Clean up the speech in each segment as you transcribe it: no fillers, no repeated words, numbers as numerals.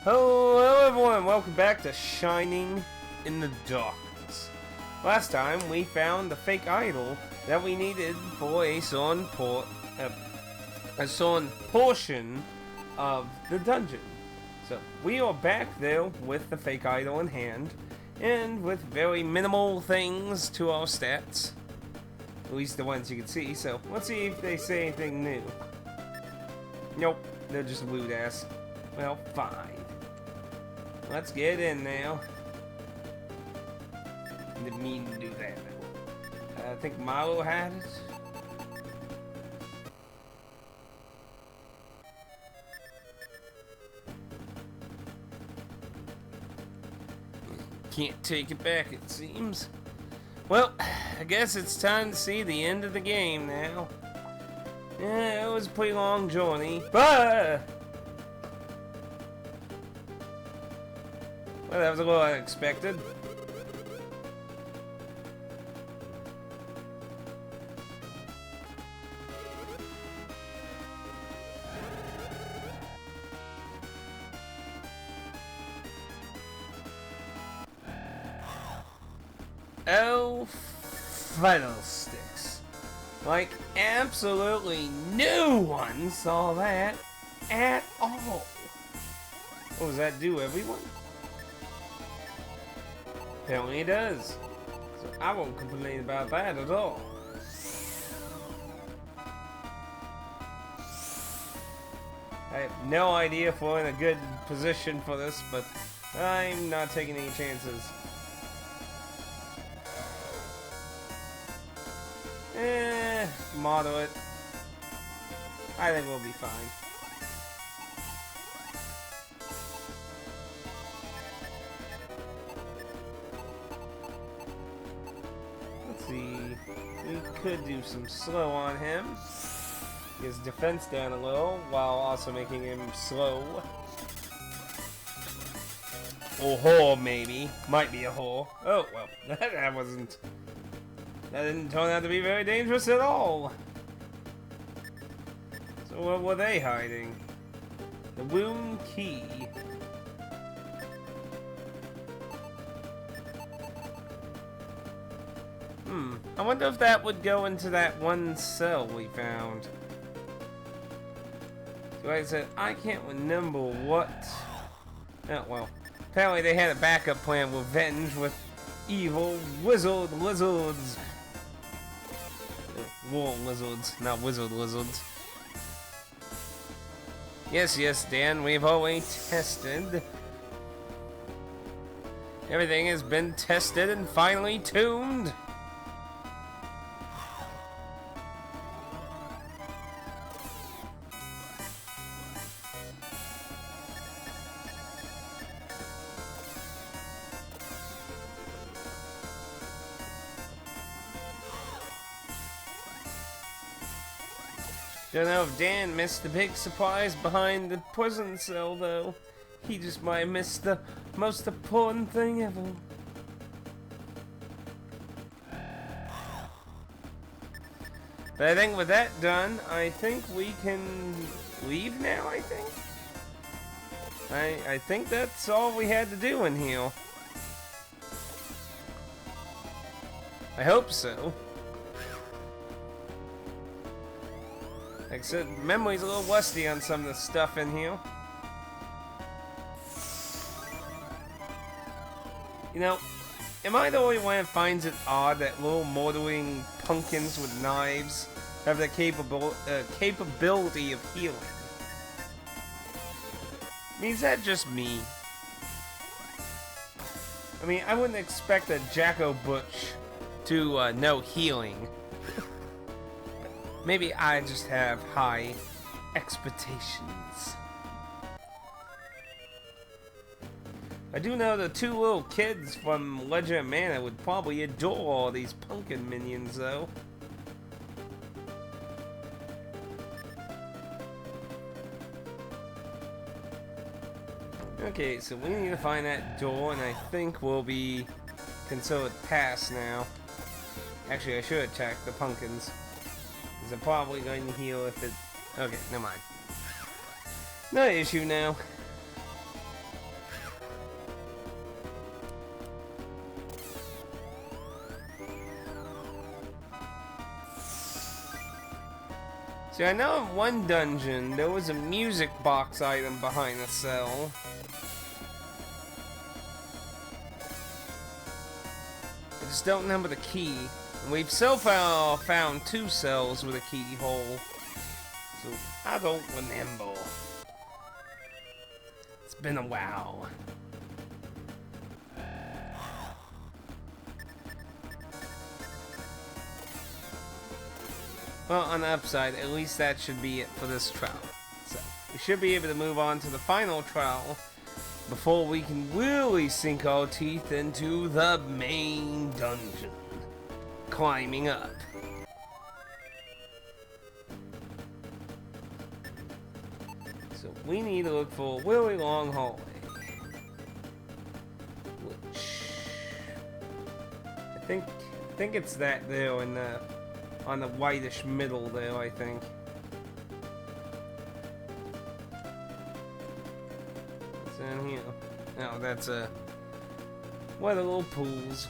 Hello everyone, welcome back to Shining in the Darkness. Last time we found the fake idol that we needed for a certain portion of the dungeon. So we are back there with the fake idol in hand, and with very minimal things to our stats. At least the ones you can see, so let's see if they say anything new. Nope, they're just loot ass. Well, fine. Let's get in now. Didn't mean to do that. I think Milo had it. Can't take it back, it seems. Well, I guess it's time to see the end of the game now. Yeah, it was a pretty long journey, but well, that was a little unexpected. Oh, fiddlesticks. Like, absolutely no one saw that at all. What does that do, everyone? Apparently it does. So I won't complain about that at all. I have no idea if we're in a good position for this, but I'm not taking any chances. Moderate. I think we'll be fine. Let's see. We could do some slow on him. Get his defense down a little, while also making him slow. Or whore, maybe. Might be a whore. Oh, well, that wasn't... That didn't turn out to be very dangerous at all. So what were they hiding? The wound key. I wonder if that would go into that one cell we found. So like I said, I can't remember what... Oh, well. Apparently they had a backup plan with revenge with evil wizard lizards. War lizards, not wizard lizards. Yes, Dan, we've always tested. Everything has been tested and finally tuned. Don't know if Dan missed the big surprise behind the prison cell, though. He just might have missed the most important thing ever. But I think with that done, I think we can leave now, I think? I think that's all we had to do in here. I hope so. Like I said, memory's a little rusty on some of the stuff in here. You know, am I the only one that finds it odd that little moldering pumpkins with knives have the capability of healing? I mean, is that just me? I mean, I wouldn't expect a Jacko Butch to know healing. Maybe I just have high expectations. I do know the two little kids from Legend of Mana would probably adore all these pumpkin minions, though. Okay, so we need to find that door, and I think we'll be considered past now. Actually, I should attack the pumpkins. Because I'm probably going to heal if it... Okay, never mind. No issue now. See, I know in one dungeon there was a music box item behind a cell. I just don't remember the key. And we've so far found 2 cells with a keyhole. So I don't remember. It's been a while. Well, on the upside, at least that should be it for this trial. So, we should be able to move on to the final trial before we can really sink our teeth into the main dungeon. Climbing up. So, we need to look for a really long hallway. Which... I think it's that there in the... on the whitish middle there, I think. What's in here? Oh, that's a... what are little pools.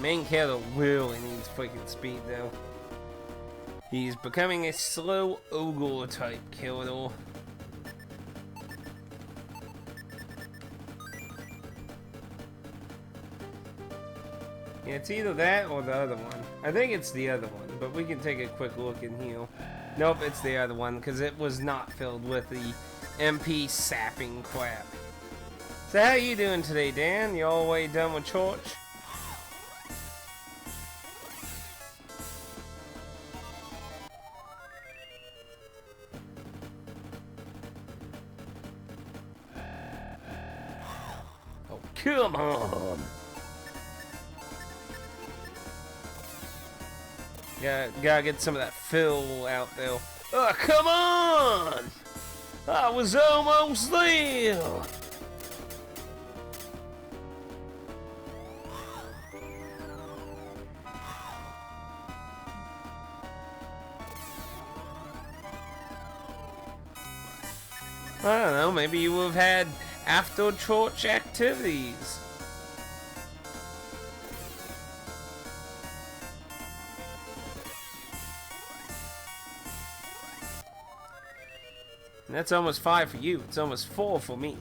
Main character really needs freaking speed though. He's becoming a slow ogre type killer. Yeah, it's either that or the other one. I think it's the other one, but we can take a quick look in here. Nope, it's the other one, because it was not filled with the MP sapping crap. So how you doing today, Dan? You all the way done with church? Come on! Gotta get some of that fill out there. Oh, come on! I was almost there! I don't know, maybe you would have had after church activities. And that's almost 5 for you. It's almost 4 for me.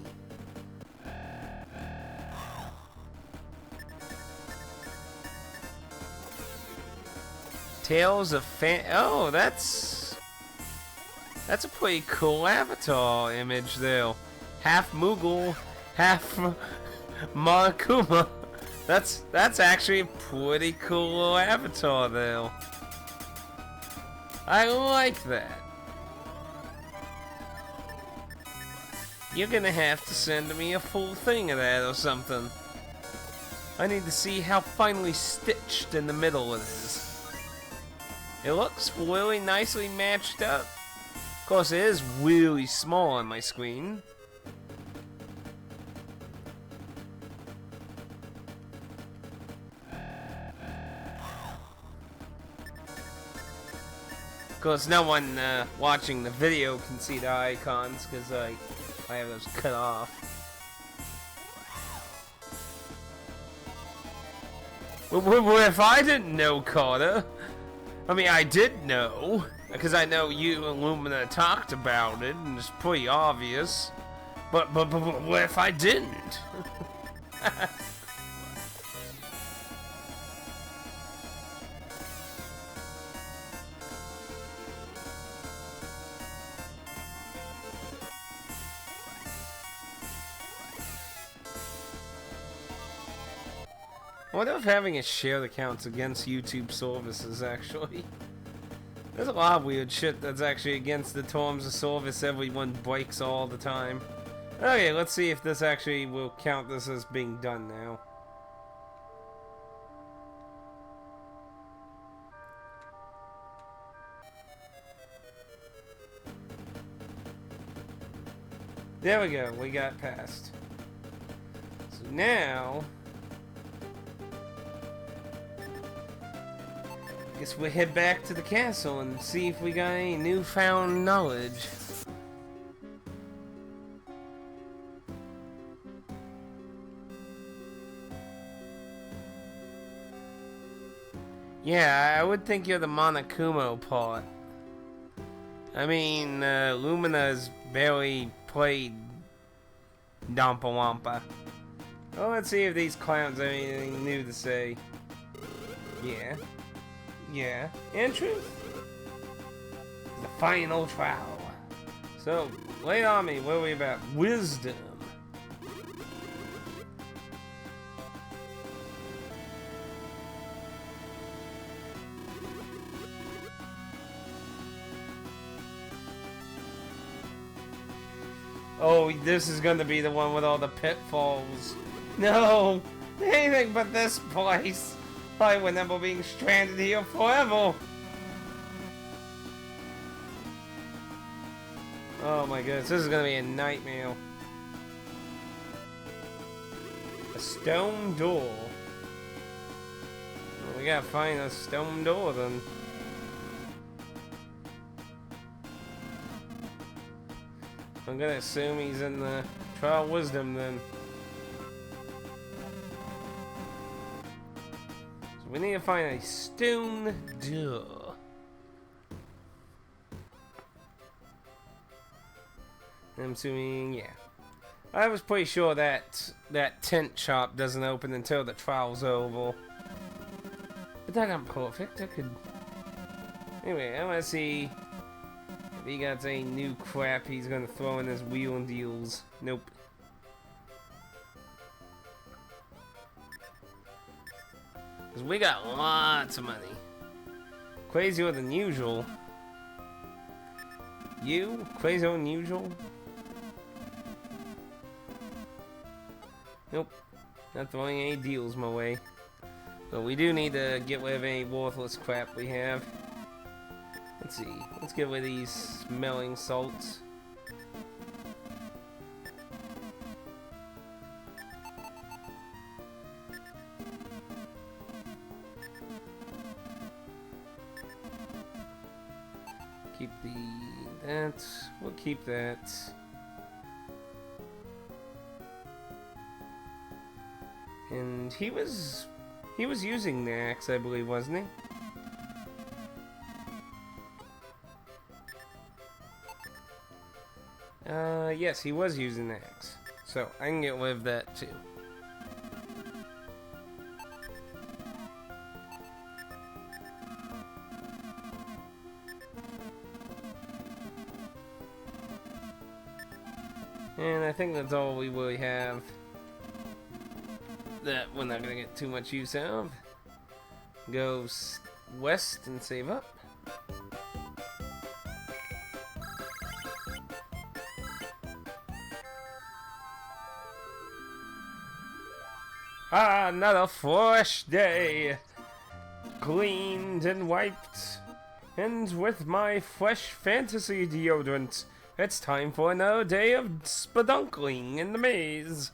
Tales of oh, that's a pretty cool avatar image there. Half Moogle, half Monokuma. That's actually a pretty cool avatar there. I like that. You're gonna have to send me a full thing of that or something. I need to see how finely stitched in the middle it is. It looks really nicely matched up. Of course, it is really small on my screen. Of course, no one watching the video can see the icons because I have those cut off. Well, if I didn't know, Carter, I mean, I did know, because I know you and Lumina talked about it, and it's pretty obvious. But what if I didn't? I wonder if having a shared account's against YouTube services, actually. There's a lot of weird shit that's actually against the terms of service everyone breaks all the time. Okay, let's see if this actually will count this as being done now. There we go, we got past. So now... guess we'll head back to the castle and see if we got any newfound knowledge. Yeah, I would think you're the Monokuma part. I mean, Lumina's barely played Dompa Wampa. Well, let's see if these clowns have anything new to say. Yeah. Yeah. In truth, the final trial. So, lay it on me. What are we about? Wisdom. Oh, this is gonna be the one with all the pitfalls. No! Anything but this place! I remember being stranded here forever! Oh my goodness, this is gonna be a nightmare. A stone door. Well, we gotta find a stone door then. I'm gonna assume he's in the Trial of Wisdom then. So we need to find a stone door. I'm assuming, yeah. I was pretty sure that tent shop doesn't open until the trial's over. But that I'm perfect. I could. Anyway, I wanna see. If he got any new crap he's gonna throw in his wheel and deals. Nope. Cause we got lots of money. Crazier than usual. You? Crazier than usual? Nope. Not throwing any deals my way. But we do need to get rid of any worthless crap we have. Let's see. Let's get rid of these smelling salts. Keep that. We'll keep that. And he was using the axe, I believe, wasn't he? Yes, he was using the axe. So, I can get rid of that too. And I think that's all we really have that we're not gonna get too much use out of. Go west and save up. Ah, another fresh day, cleaned and wiped, and with my fresh fantasy deodorant, it's time for another day of spadunkling in the maze.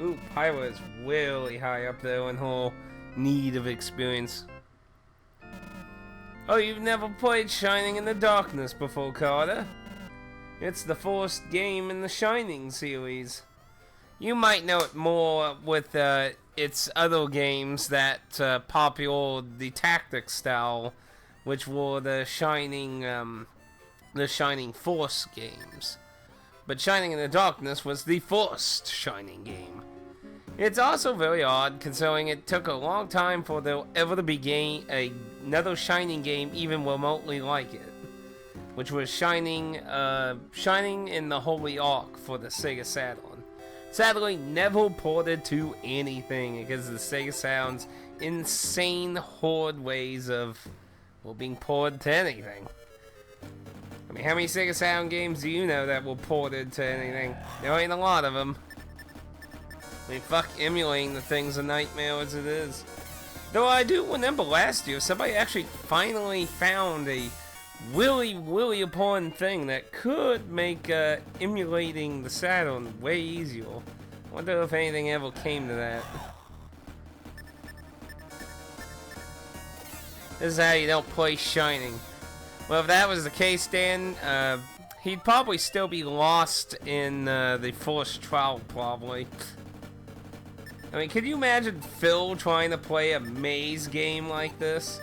Ooh, Pyra is really high up there in her need of experience. Oh, you've never played Shining in the Darkness before, Carter? It's the first game in the Shining series. You might know it more with its other games that popular the tactics style, which were the Shining Force games. But Shining in the Darkness was the first Shining game. It's also very odd, considering it took a long time for there ever to be another Shining game even remotely like it, which was Shining in the Holy Ark for the Sega Saturn. Sadly, never ported to anything because of the Sega Saturn's insane horde ways of, well, being ported to anything. I mean, how many Sega Saturn games do you know that were ported to anything? There ain't a lot of them. I mean, fuck emulating the thing's a nightmare as it is. Though I do remember last year, somebody actually finally found a really important thing that could make emulating the Saturn way easier. I wonder if anything ever came to that. This is how you don't play Shining. Well, if that was the case, Dan, he'd probably still be lost in the forced trial, probably. I mean, could you imagine Phil trying to play a maze game like this?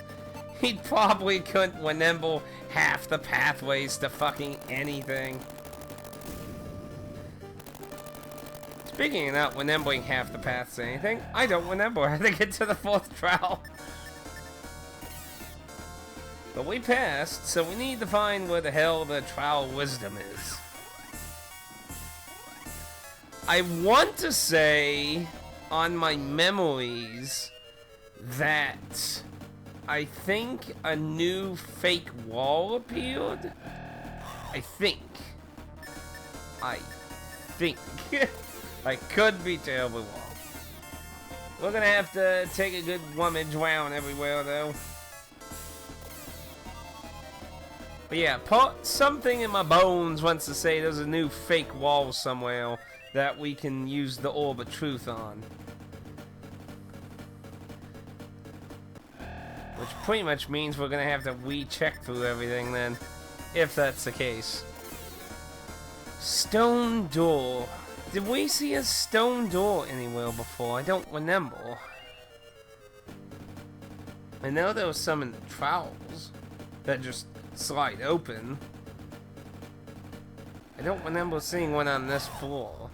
He probably couldn't remember half the pathways to fucking anything. Speaking of not remembering half the paths to anything, I don't remember how to get to the fourth trial. But we passed, so we need to find where the hell the trial of wisdom is. I want to say on my memories that I think a new fake wall appeared. I think. I could be terribly wrong. We're gonna have to take a good rummage around everywhere, though. But yeah, something in my bones wants to say there's a new fake wall somewhere that we can use the Orb of Truth on. Which pretty much means we're gonna have to recheck through everything then, if that's the case. Stone door. Did we see a stone door anywhere before? I don't remember. I know there was some in the trials that just slide open. I don't remember seeing one on this floor.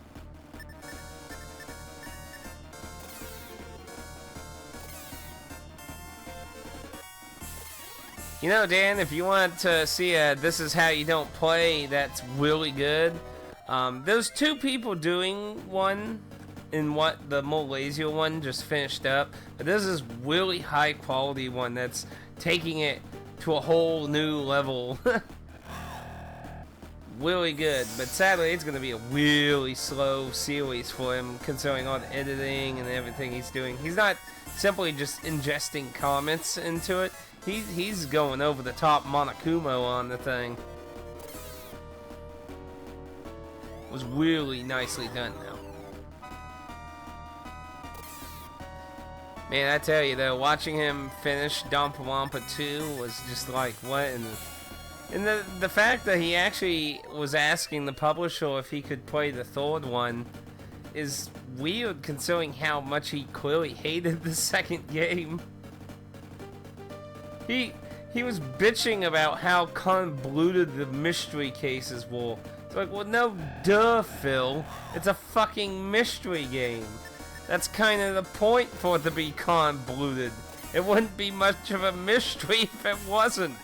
You know, Dan, if you want to see a This Is How You Don't Play that's really good, there's two people doing one in what the more lazier one just finished up, but this is really high quality one that's taking it to a whole new level. Really good, but sadly it's going to be a really slow series for him considering all the editing and everything he's doing. He's not simply just ingesting comments into it. He's going over the top Monokuma on the thing. It was really nicely done though. Man, I tell you though, watching him finish Danganronpa 2 was just like, what in the... And the fact that he actually was asking the publisher if he could play the third one is weird considering how much he clearly hated the second game. He was bitching about how convoluted the mystery cases were. It's like, well, no, duh, Phil. It's a fucking mystery game. That's kind of the point for it to be convoluted. It wouldn't be much of a mystery if it wasn't.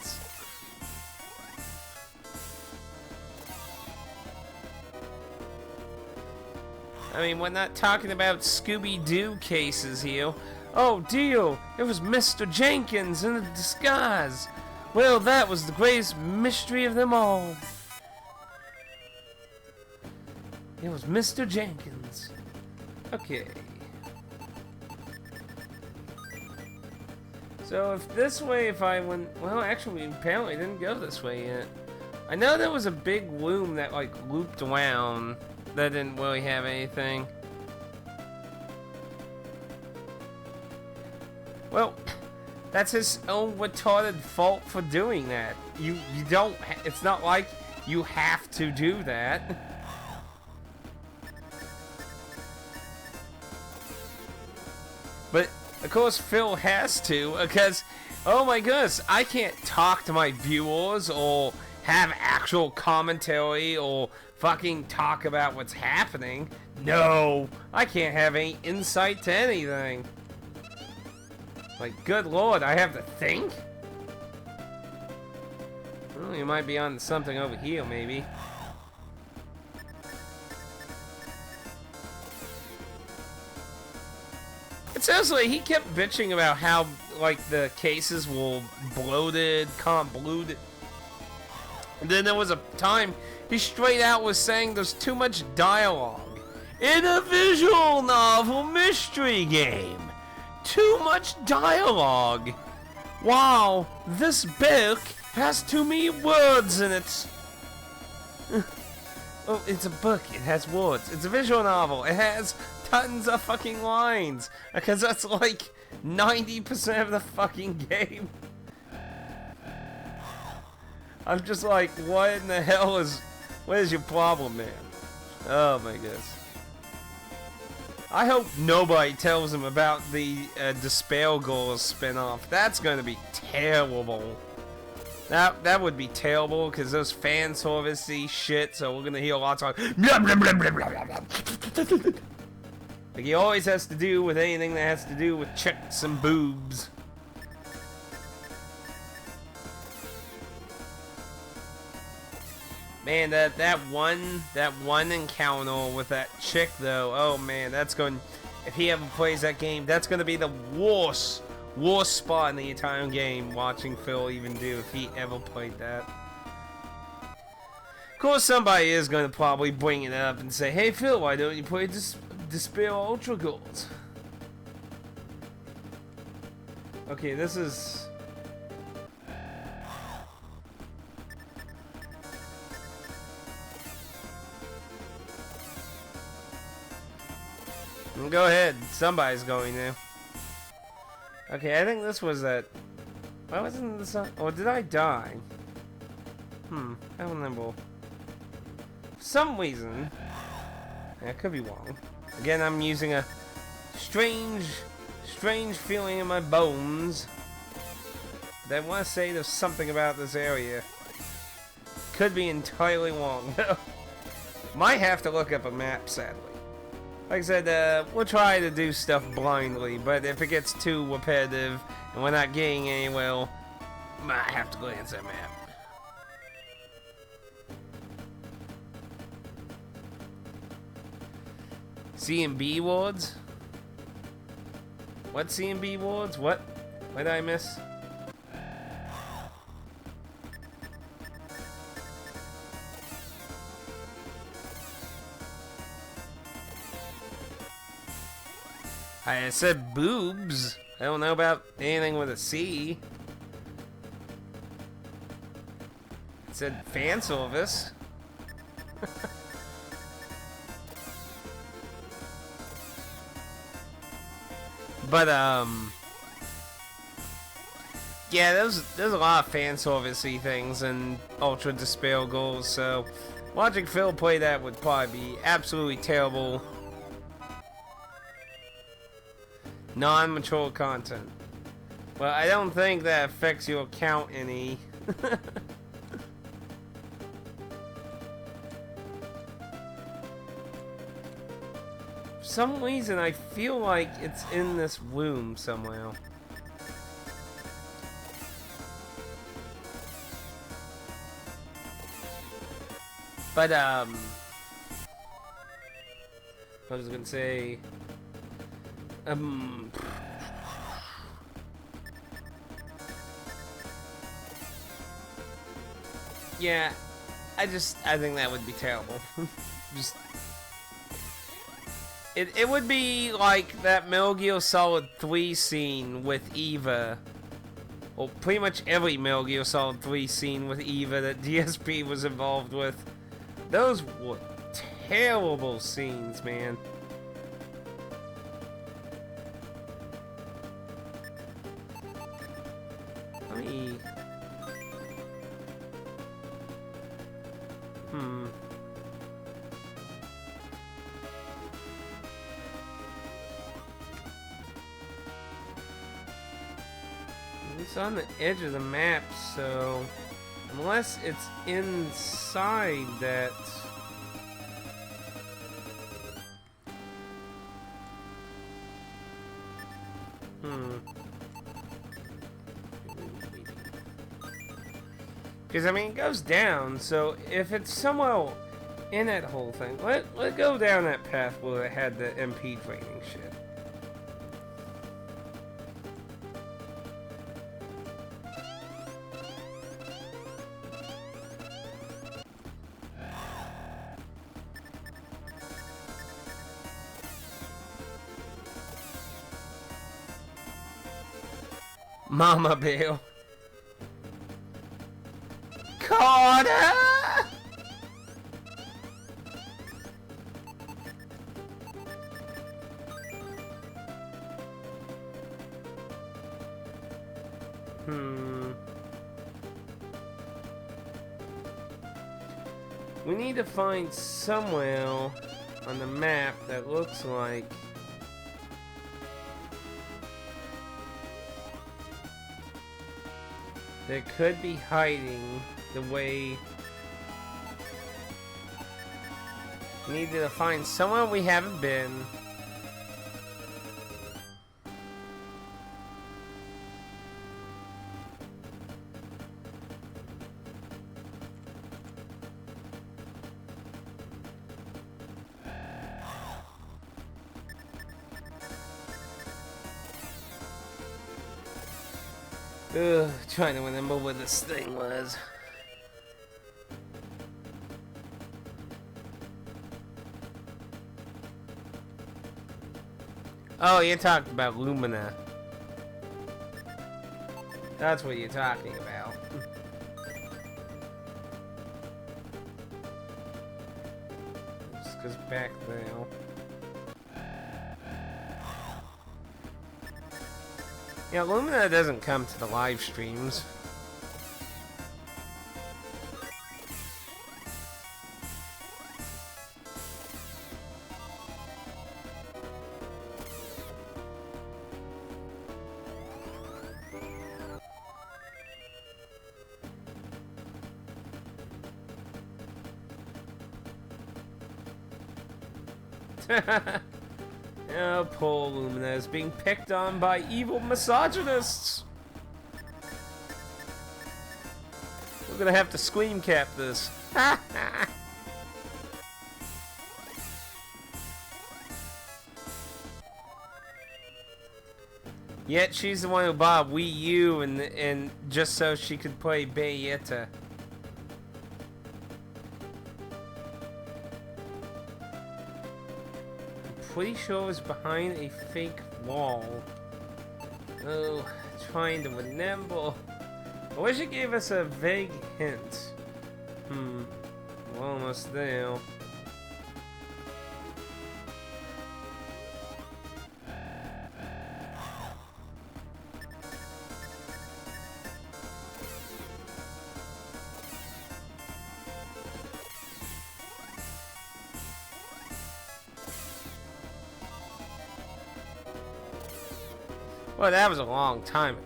I mean, we're not talking about Scooby-Doo cases here. Oh dear, it was Mr. Jenkins in a disguise. Well, that was the greatest mystery of them all. It was Mr. Jenkins. Okay. So if this way, if I went... Well, actually, we apparently didn't go this way yet. I know there was a big loom that, like, looped around. That didn't really have anything. Well, that's his own retarded fault for doing that. You don't... It's not like you have to do that. But, of course, Phil has to, because, oh my goodness, I can't talk to my viewers or have actual commentary or fucking talk about what's happening. No, I can't have any insight to anything. Like, good lord, I have to think? Well, you might be on something over here, maybe. It sounds like he kept bitching about how, like, the cases were bloated, convoluted. And then there was a time he straight out was saying there's too much dialogue in a visual novel mystery game. Too much dialogue. Wow, this book has too many words in it. Oh, it's a book. It has words. It's a visual novel. It has tons of fucking lines. Because that's like 90% of the fucking game. I'm just like, what in the hell is What is your problem, man? Oh my goodness. I hope nobody tells him about the Despair Girls spinoff. That's gonna be terrible. That would be terrible because those fan servicey shit. So we're gonna hear lots of like he always has to do with anything that has to do with chicks and boobs. Man, that one encounter with that chick though, oh man, that's going. If he ever plays that game, that's gonna be the worst spot in the entire game. Watching Phil even do if he ever played that. Of course, somebody is gonna probably bring it up and say, "Hey Phil, why don't you play Despair Ultra Girls?" Okay, this is. Go ahead, somebody's going to. Okay, I think this was that. Why wasn't this on? Or did I die? I don't remember. For some reason. I could be wrong. Again, I'm using a strange feeling in my bones. But I want to say there's something about this area. Could be entirely wrong. Might have to look up a map, sadly. Like I said, we'll try to do stuff blindly, but if it gets too repetitive and we're not getting anywhere, might have to glance at that map. C&B wards? What C&B wards? What? What did I miss? I said boobs. I don't know about anything with a C. I said fan service. But yeah, there's a lot of fan servicey things in Ultra Despair Girls, so watching Phil play that would probably be absolutely terrible. Non-mature content. Well, I don't think that affects your account any. For some reason, I feel like it's in this room somewhere. But, I was gonna say... yeah, I think that would be terrible. It would be like that Metal Gear Solid 3 scene with Eva. Well, pretty much every Metal Gear Solid 3 scene with Eva that DSP was involved with. Those were terrible scenes, man. It's on the edge of the map, so unless it's inside that. Because I mean, it goes down, so if it's somewhere in that whole thing, let go down that path where it had the MP training shit. Mama Bill. Carter! We need to find somewhere on the map that looks like that could be hiding the way. We need to find somewhere we haven't been. Ugh, trying to remember where this thing was. Oh, you're talking about Lumina. That's what you're talking about. Just 'cause back there. Yeah, Lumina doesn't come to the live streams. Oh, poor Lumina is being picked on by evil misogynists. We're gonna have to scream cap this. Yet she's the one who bought Wii U and just so she could play Bayonetta. Pretty sure it was behind a fake wall. Oh, trying to remember. I wish it gave us a vague hint. We're almost there. Well, that was a long time ago.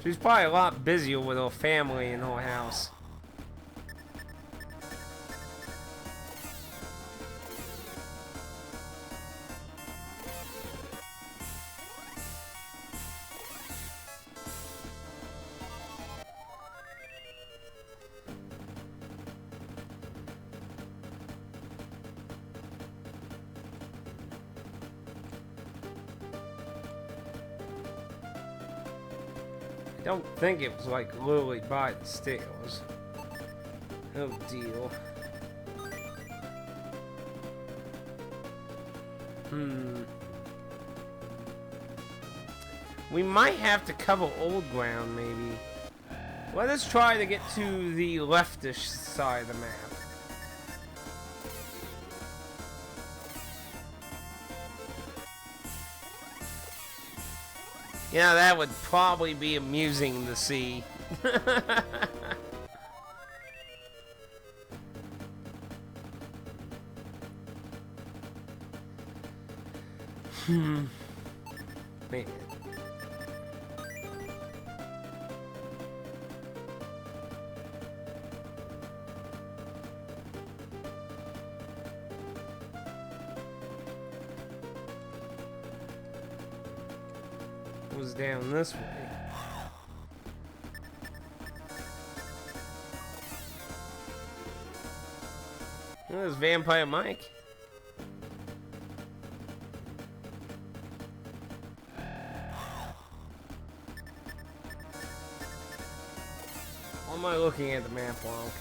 She's probably a lot busier with her family in her house. I don't think it was like literally by the stairs. No deal. We might have to cover old ground, maybe. Let us try to get to the leftish side of the map. Yeah, that would probably be amusing to see. Man. Was down this way. There's Vampire Mike. Why am I looking at the map wrong?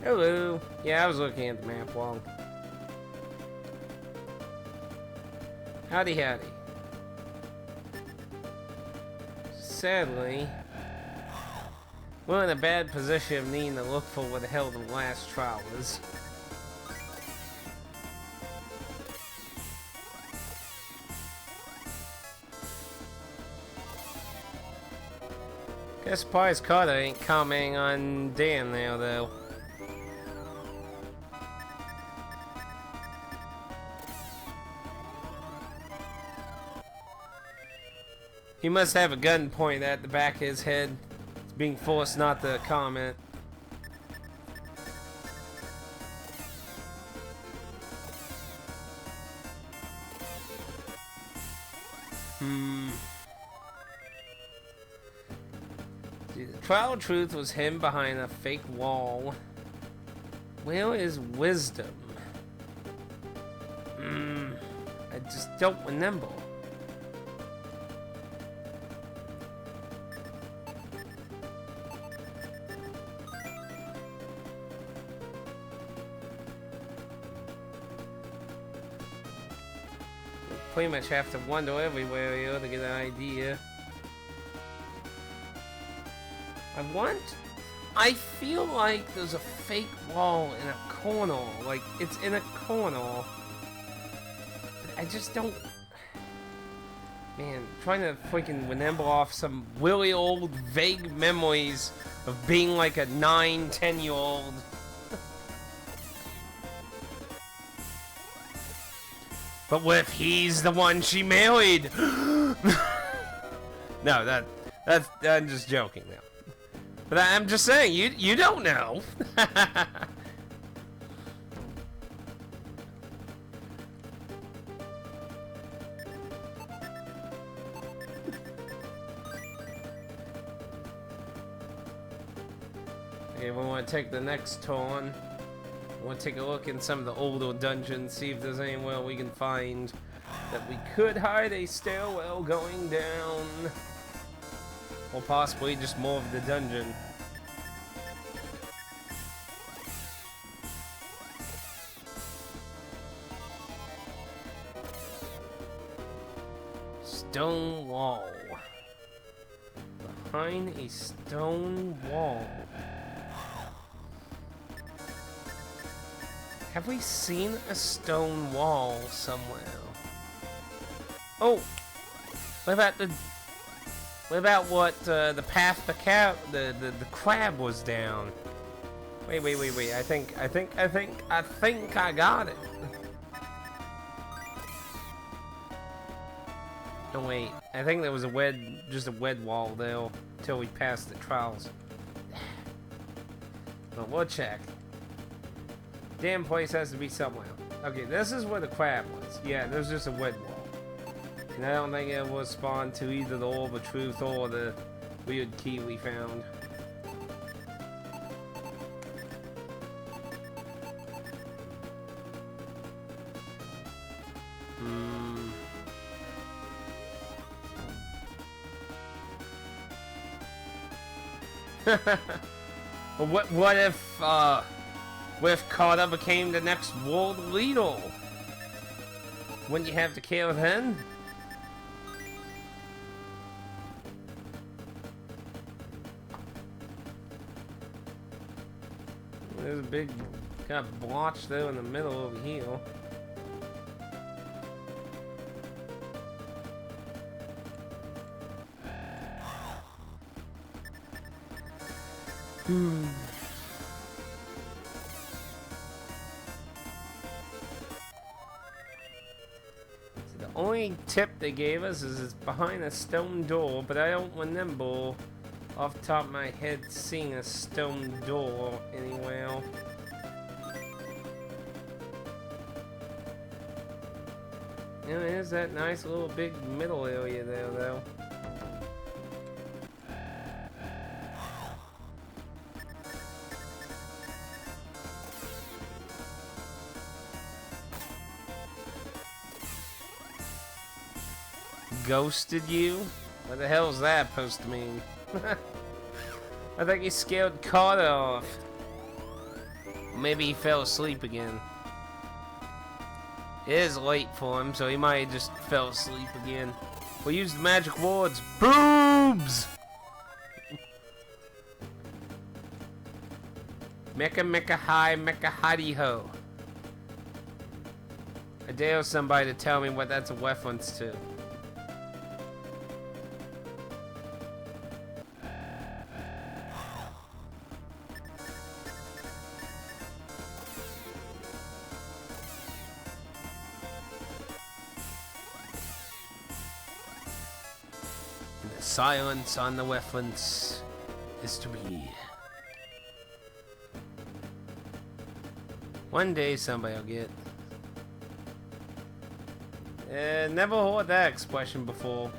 Hello. Yeah, I was looking at the map wrong. Howdy, howdy. We're in a bad position of needing to look for what the hell the last trial is. Guess Pies Carter ain't commenting on Dan now, though. He must have a gun pointed at the back of his head. He's being forced not to comment. See, the trial truth was him behind a fake wall. Where is wisdom? I just don't remember. Pretty much have to wander everywhere here to get an idea. I feel like there's a fake wall in a corner. Like, it's in a corner. But I just don't... Man, trying to freaking remember off some really old, vague memories of being like a 9, 10-year-old. But what if he's the one she married? No, I'm just joking now. But I'm just saying, you don't know. Okay, we want to take the next turn. We'll take a look in some of the older dungeons, see if there's anywhere we can find that we could hide a stairwell going down. Or possibly just more of the dungeon. Stone wall. Behind a stone wall. Have we seen a stone wall somewhere? Oh! What about what the path the crab was down? Wait. I think I got it. No wait, I think there was just a wed wall there until we passed the trials. But we'll check. Damn place has to be somewhere. Okay, this is where the crab was. Yeah, there's just a wed wall. And I don't think it will spawn to either the Orb of Truth or the weird key we found. What if Carter became the next world leader? Wouldn't you have to kill him? There's a big kind of blotch there in the middle over here. The only tip they gave us is it's behind a stone door, but I don't remember off the top of my head seeing a stone door anywhere. Yeah, there's that nice little big middle area there, though. Ghosted you? What the hell is that supposed to mean? I think he scared Carter off. Maybe he fell asleep again. It is late for him, so he might have just fell asleep again. We'll use the magic words. Boobs! Mecha mecha hi, mecha hotty ho. I dare somebody to tell me what that's a reference to. The silence on the reference is to be. One day somebody will get. Never heard that expression before.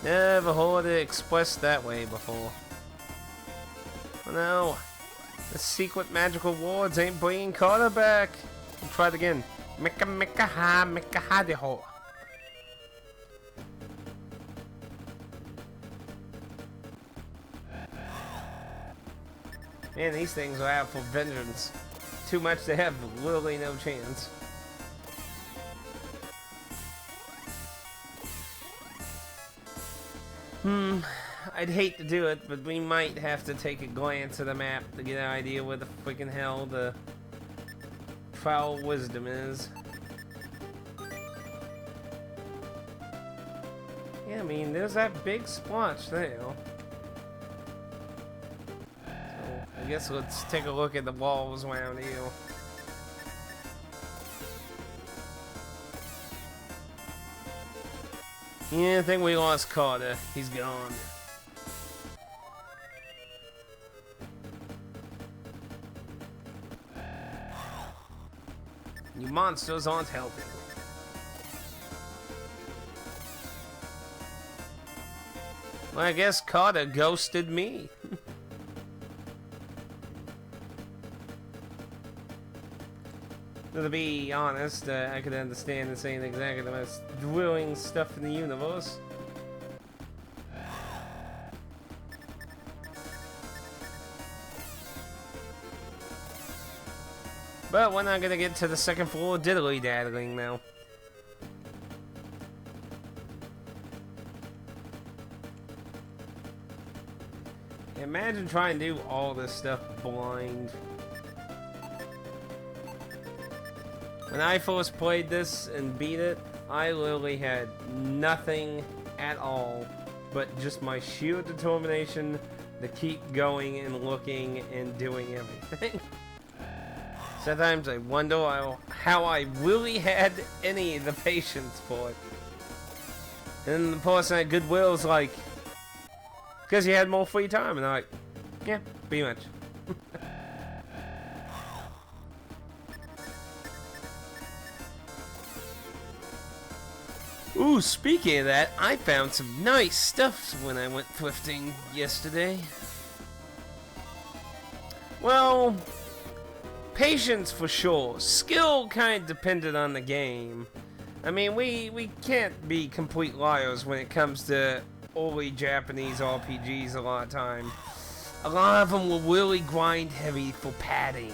Never heard it expressed that way before. Oh no, the secret magical words ain't bringing Carter back. We'll try it again. Mecha mecha ha, mecha ha de ho. Man, these things are out for vengeance. Too much to have literally no chance. I'd hate to do it, but we might have to take a glance at the map to get an idea where the freaking hell the foul wisdom is. Yeah, I mean, there's that big splotch there. I guess let's take a look at the walls around here. Yeah, I think we lost Carter. He's gone. You monsters aren't helping. Well, I guess Carter ghosted me. To be honest, I could understand this ain't exactly the most thrilling stuff in the universe. But we're not gonna get to the second floor diddly-daddling now. Imagine trying to do all this stuff blind. When I first played this and beat it, I literally had nothing at all but just my sheer determination to keep going and looking and doing everything. Sometimes I wonder how I really had any of the patience for it. And the person at Goodwill is like, because you had more free time, and I'm like, yeah, pretty much. Ooh, speaking of that, I found some nice stuff when I went thrifting yesterday. Well, patience for sure. Skill kind of depended on the game. I mean, we can't be complete liars when it comes to early Japanese RPGs a lot of time. A lot of them will really grind heavy for padding.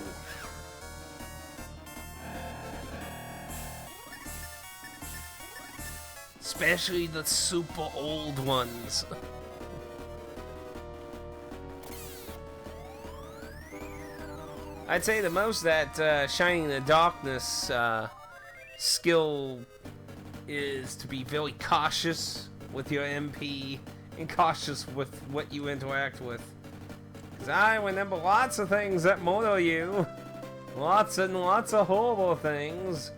Especially the super old ones. I'd say the most that Shining in the Darkness skill is to be very cautious with your MP and cautious with what you interact with. Because I remember lots of things that murder you. Lots and lots of horrible things.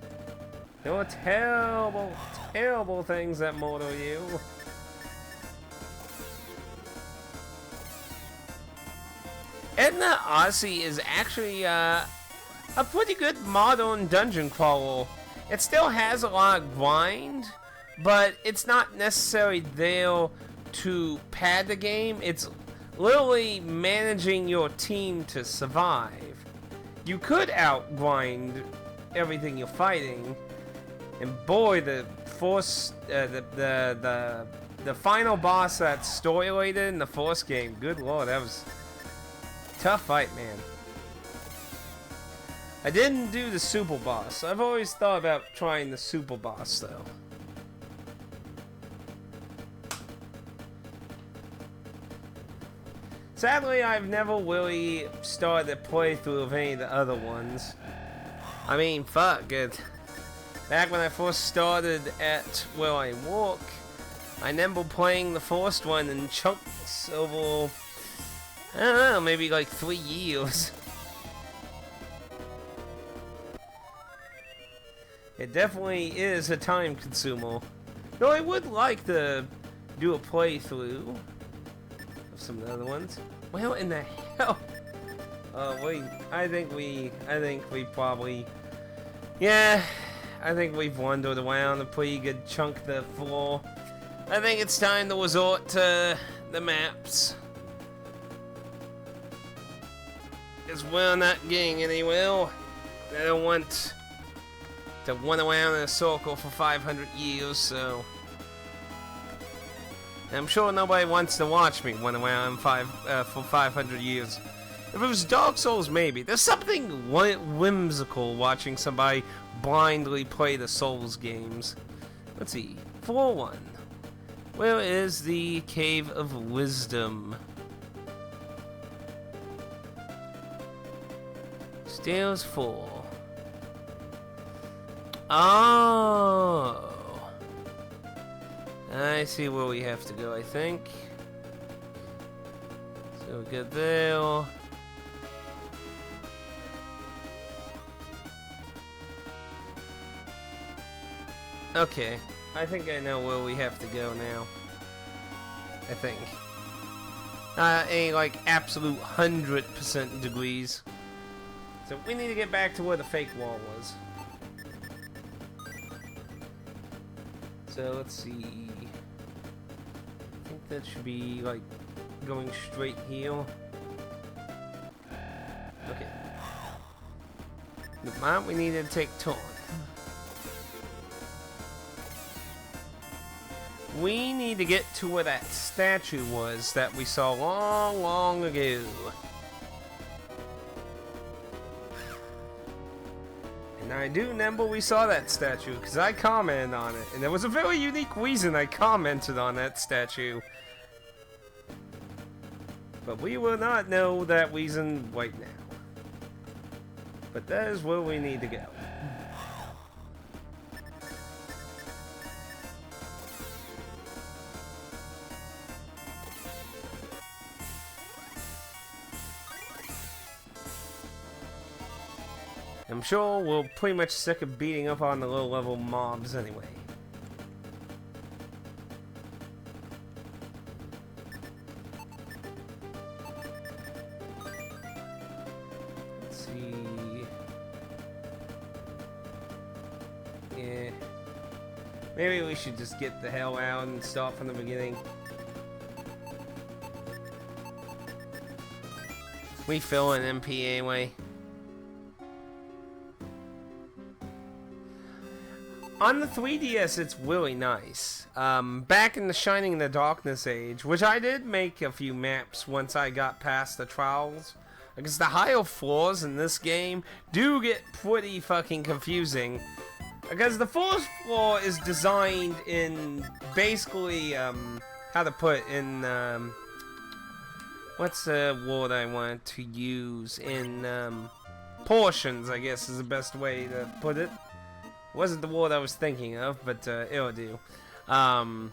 There were terrible, terrible things that murder you. Edna Odyssey is actually a pretty good modern dungeon crawler. It still has a lot of grind, but it's not necessarily there to pad the game. It's literally managing your team to survive. You could outgrind everything you're fighting, and boy, the final boss that's story related in the first game, good lord, that was a tough fight, man. I didn't do the super boss. I've always thought about trying the super boss though. Sadly, I've never really started a playthrough of any of the other ones. I mean, fuck it. Back when I first started at where I work, I remember playing the first one in chunks over, I don't know, maybe like 3 years. It definitely is a time consumer. Though I would like to do a playthrough of some of the other ones. Well, in the hell? Wait, I think we probably, yeah, I think we've wandered around a pretty good chunk of the floor. I think it's time to resort to the maps. Because we're not getting anywhere. I don't want to run around in a circle for 500 years, so I'm sure nobody wants to watch me run around for 500 years. If it was Dark Souls, maybe. There's something whimsical watching somebody blindly play the Souls games. Let's see. 4-1. Where is the Cave of Wisdom? Stairs 4. Oh, I see where we have to go, I think. So we get there. Okay, I think I know where we have to go now. I think. A like absolute 100% degrees. So we need to get back to where the fake wall was. So let's see. I think that should be like going straight here. Okay. The map we need to take turn. We need to get to where that statue was that we saw long, long ago. And I do remember we saw that statue because I commented on it, and there was a very unique reason I commented on that statue. But we will not know that reason right now. But that is where we need to go. I'm sure we're pretty much sick of beating up on the low-level mobs anyway. Let's see. Yeah. Maybe we should just get the hell out and start from the beginning. We fill an MP anyway. On the 3DS, it's really nice. Back in the Shining in the Darkness age, which I did make a few maps once I got past the trials, because the higher floors in this game do get pretty fucking confusing. Because the first floor is designed in basically, how to put in, what's the word I want to use? In, portions, I guess is the best way to put it. Wasn't the word I was thinking of, but it'll do. The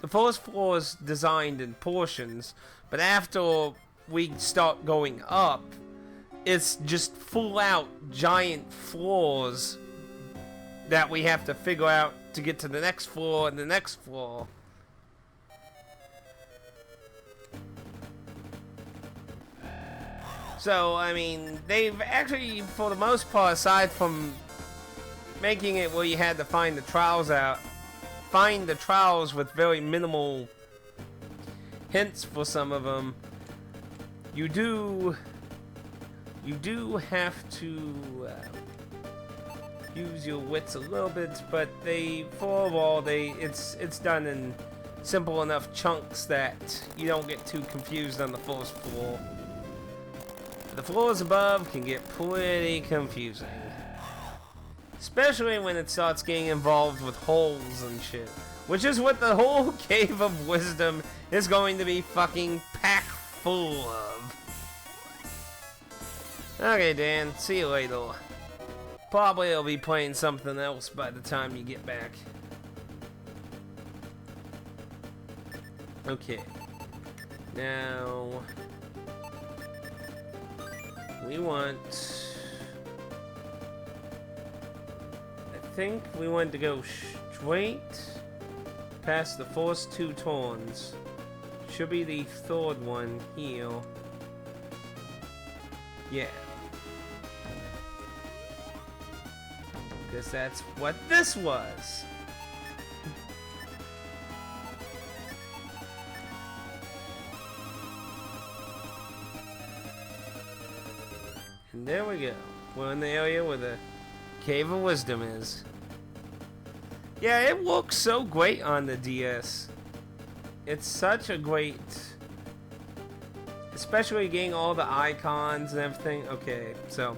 first floor is designed in portions, but after we start going up, it's just full out giant floors that we have to figure out to get to the next floor and the next floor. So, I mean, they've actually, for the most part, aside from making it where you had to find the trials with very minimal hints for some of them, you do have to use your wits a little bit, but for overall, it's done in simple enough chunks that you don't get too confused on the first floor. The floors above can get pretty confusing. Especially when it starts getting involved with holes and shit. Which is what the whole Cave of Wisdom is going to be fucking packed full of. Okay, Dan, see you later. Probably I'll be playing something else by the time you get back. Okay. Now, we want... I think we want to go straight past the first two turns. Should be the third one here. Yeah. Because that's what this was. And there we go. We're in the area where the Cave of Wisdom is. Yeah, it looks so great on the DS. It's such a great... Especially getting all the icons and everything. Okay, so...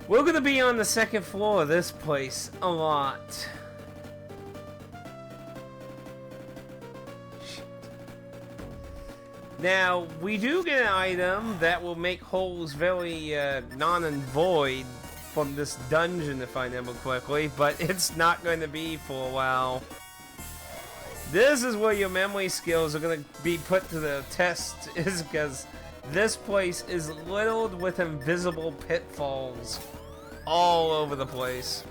We're gonna be on the second floor of this place a lot. Shit. Now, we do get an item that will make holes very non and void from this dungeon, if I remember correctly, but it's not going to be for a while. This is where your memory skills are going to be put to the test, is because this place is riddled with invisible pitfalls all over the place.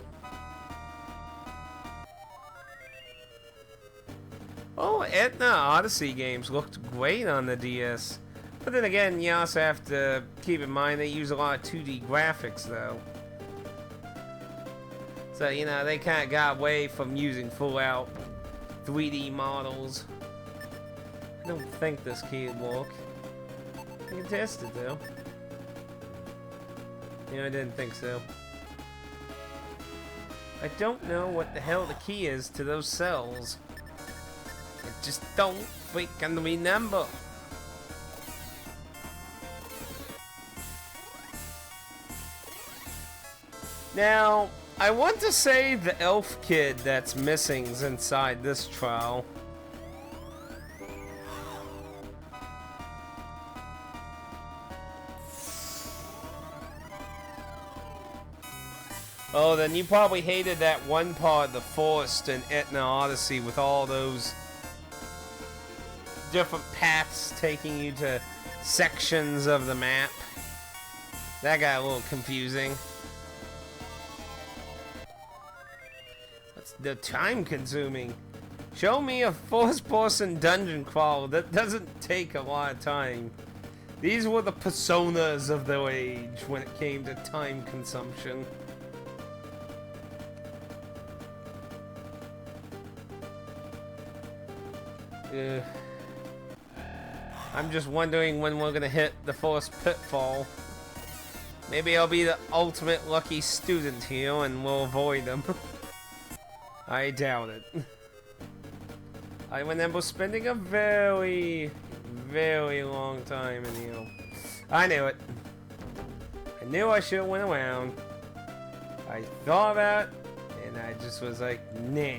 Oh, Etna Odyssey games looked great on the DS. But then again, you also have to keep in mind they use a lot of 2D graphics, though. So, you know, they kind of got away from using full-out 3D models. I don't think this key would work. I can test it, though. Yeah, I didn't think so. I don't know what the hell the key is to those cells. I just don't freaking remember. Now, I want to say the elf kid that's missing is inside this trial. Oh, then you probably hated that one part of the forest in Etna Odyssey with all those different paths taking you to sections of the map. That got a little confusing. What's the time consuming? Show me a first-person dungeon crawl that doesn't take a lot of time. These were the personas of their age when it came to time consumption. I'm just wondering when we're gonna hit the first pitfall. Maybe I'll be the ultimate lucky student here and we'll avoid them. I doubt it. I remember spending a very, very long time in here. I knew it. I knew I should have went around. I thought about it, and I just was like, nah.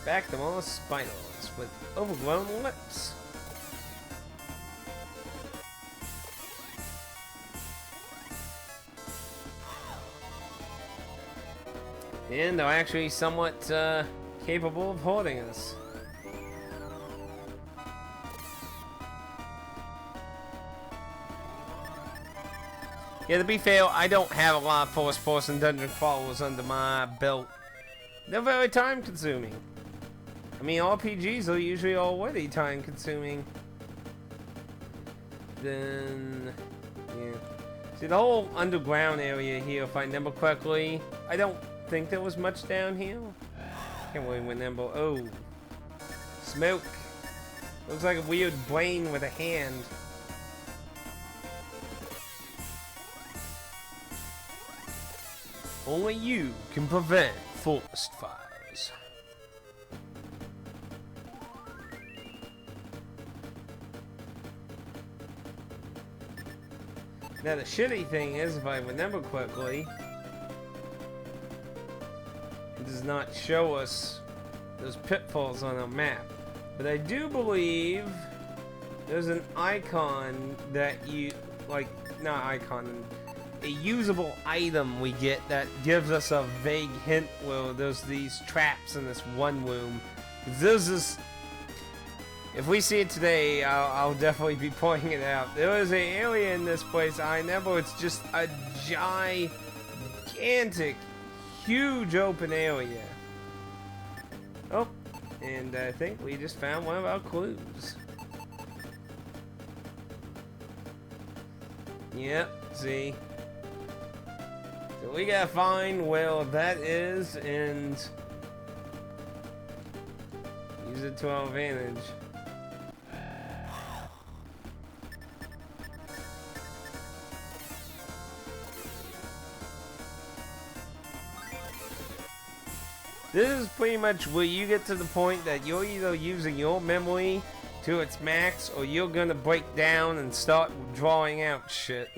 Back to more spiders with overgrown lips. And they're actually somewhat capable of holding us. Yeah, to be fair, I don't have a lot of first-person dungeon crawlers under my belt. They're very time-consuming. I mean, RPGs are usually already time-consuming. Then, yeah. See, the whole underground area here, if I remember correctly, I don't think there was much down here. Can't really remember. Oh, smoke. Looks like a weird brain with a hand. Only you can prevent forest fires. Now the shitty thing is, if I remember correctly, it does not show us those pitfalls on a map. But I do believe there's an icon that you, like, not icon, a usable item we get that gives us a vague hint where there's these traps in this one room. There's this, if we see it today, I'll definitely be pointing it out. There is an area in this place, I know it's just a gigantic, huge open area. Oh, and I think we just found one of our clues. Yep, see. So we gotta find where that is and use it to our advantage. This is pretty much where you get to the point that you're either using your memory to its max, or you're gonna break down and start drawing out shit.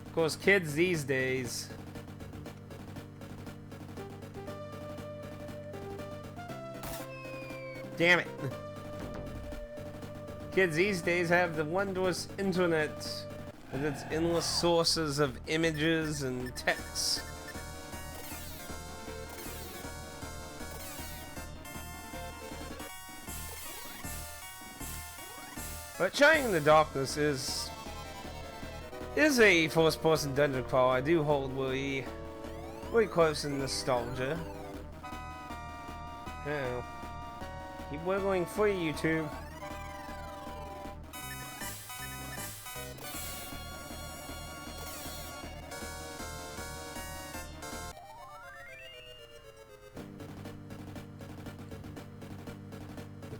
Of course, kids these days. Damn it. Kids these days have the wondrous internet with its endless sources of images and text. But Shining in the Darkness is a first-person dungeon crawl I do hold really close in nostalgia. Oh. Keep wiggling free, YouTube.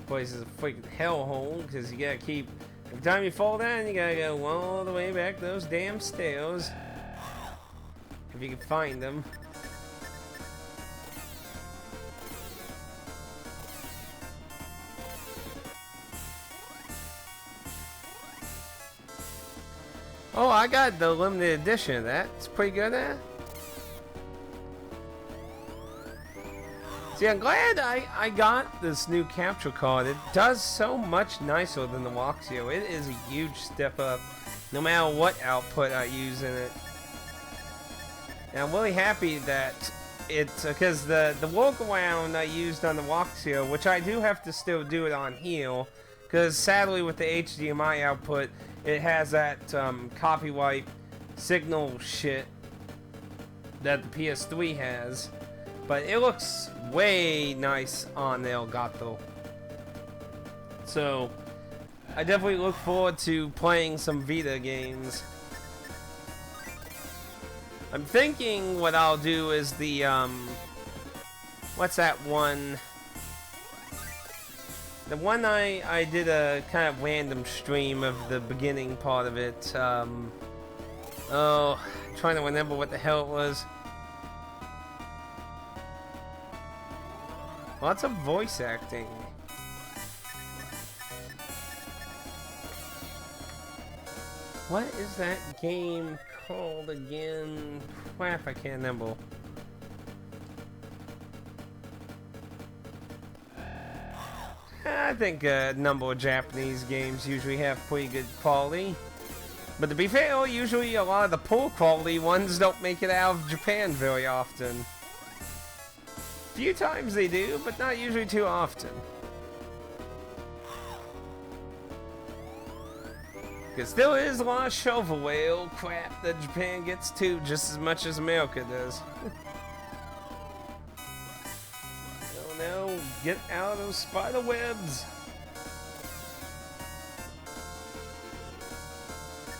Place is a freaking hellhole because you gotta keep, every time you fall down you gotta go all the way back those damn stairs if you can find them. Oh, I got the limited edition of that. It's pretty good, eh? See, I'm glad I got this new capture card. It does so much nicer than the Walkthrough. It is a huge step up, no matter what output I use in it. And I'm really happy that it's, because the workaround I used on the Walkthrough, which I do have to still do it on here, because sadly with the HDMI output, it has that copyright signal shit that the PS3 has. But it looks way nice on the Elgato. So, I definitely look forward to playing some Vita games. I'm thinking what I'll do is the, what's that one? The one I did a kind of random stream of the beginning part of it. Oh, I'm trying to remember what the hell it was. Lots of voice acting. What is that game called again? Crap, I can't remember. I think a number of Japanese games usually have pretty good quality. But to be fair, usually a lot of the poor quality ones don't make it out of Japan very often. Few times they do, but not usually too often. Because there is a lot of shovelware crap that Japan gets too, just as much as America does. Oh no, get out of those spider webs!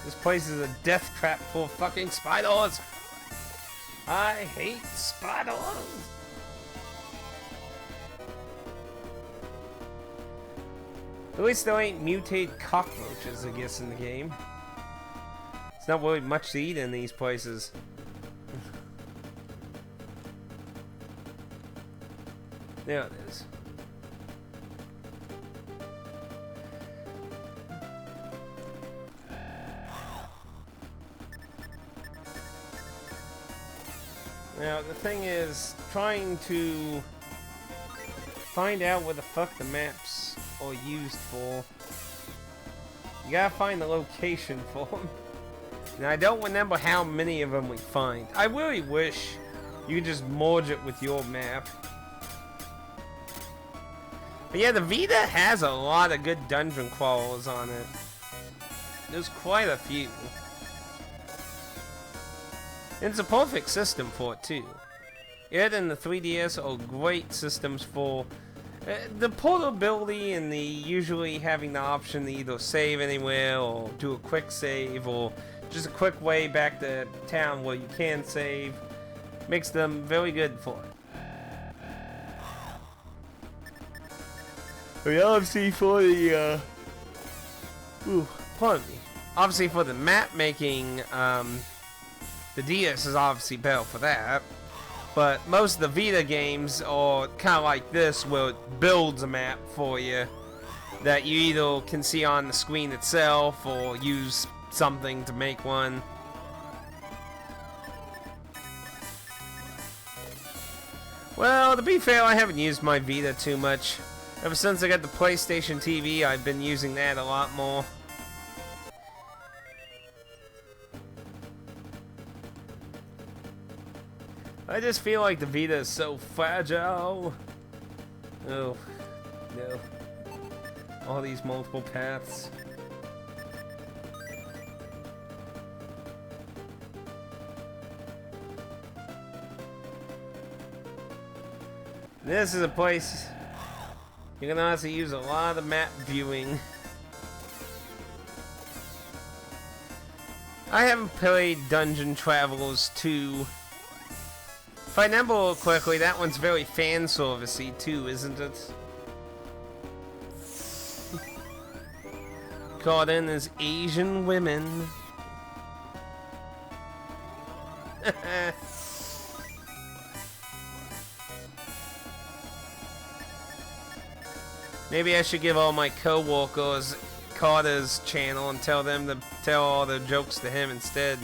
This place is a death trap full of fucking spiders! I hate spiders! At least there ain't mutated cockroaches, I guess, in the game. It's not really much to eat in these places. There it is. Now, the thing is, trying to find out what the fuck the maps are used for. You gotta find the location for them. And I don't remember how many of them we find. I really wish you could just merge it with your map. But yeah, the Vita has a lot of good dungeon crawlers on it. There's quite a few. And it's a perfect system for it too. It and the 3DS are great systems for the portability and the usually having the option to either save anywhere or do a quick save or just a quick way back to town where you can save. Makes them very good for it. But obviously for the pardon me. Obviously for the map making, the DS is obviously better for that. But most of the Vita games are kind of like this, where it builds a map for you that you either can see on the screen itself or use something to make one. Well, to be fair, I haven't used my Vita too much. Ever since I got the PlayStation TV, I've been using that a lot more. I just feel like the Vita is so fragile. Oh, no. All these multiple paths. This is a place you can honestly use a lot of map viewing. I haven't played Dungeon Travelers 2. If I remember correctly, that one's very fan servicey too, isn't it? Caught in as Asian women. Maybe I should give all my co-workers Carter's channel and tell them to tell all the jokes to him instead.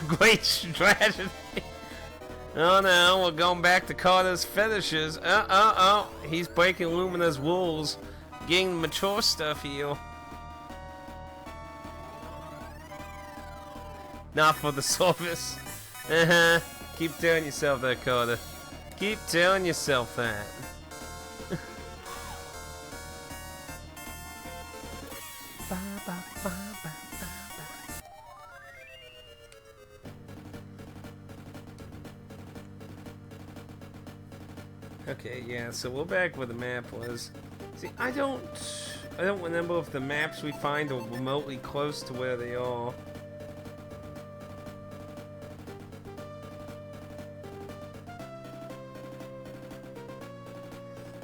Great strategy. Oh no, we're going back to Carter's fetishes. He's breaking Lumina's rules. Getting mature stuff here. Not for the service. Keep telling yourself that, Carter. Keep telling yourself that. Okay, yeah, so we're back where the map was. See, I don't remember if the maps we find are remotely close to where they are.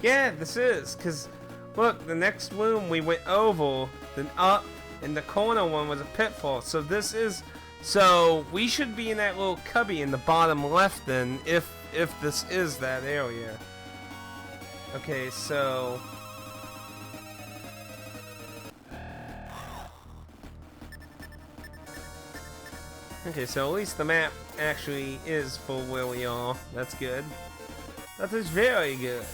Yeah, this is, because look, the next room we went over, then up, and the corner one was a pitfall. So this is, so we should be in that little cubby in the bottom left then, if this is that area. Okay, so okay, so at least the map actually is for where we are. That's good. That is very good.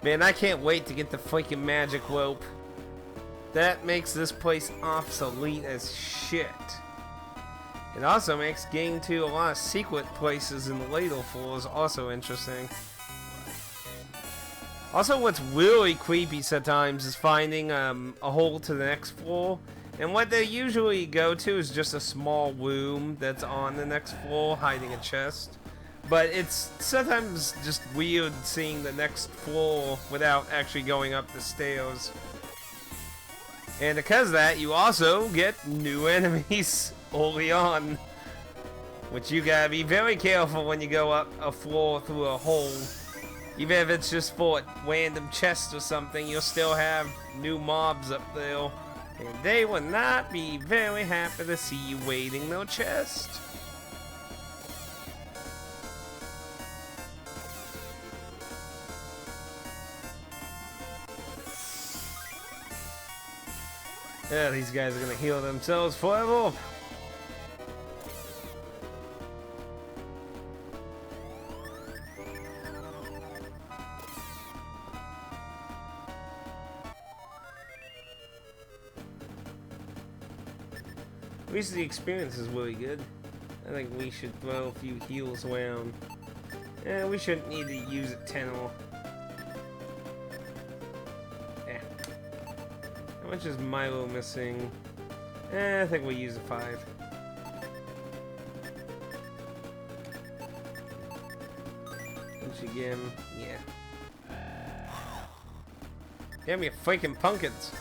Man, I can't wait to get the freaking magic rope. That makes this place obsolete as shit. It also makes getting to a lot of secret places in the later floors also interesting. Also, what's really creepy sometimes is finding a hole to the next floor. And what they usually go to is just a small room that's on the next floor hiding a chest. But it's sometimes just weird seeing the next floor without actually going up the stairs. And because of that, you also get new enemies early on. Which you gotta be very careful when you go up a floor through a hole. Even if it's just for a random chest or something, you'll still have new mobs up there. And they will not be very happy to see you waiting their chest. Yeah, these guys are gonna heal themselves forever. At least the experience is really good. I think we should throw a few heals around. Yeah, we shouldn't need to use it 10 or. Yeah. How much is Milo missing? I think we'll use a 5. Once again, yeah. Give me a freaking pumpkins.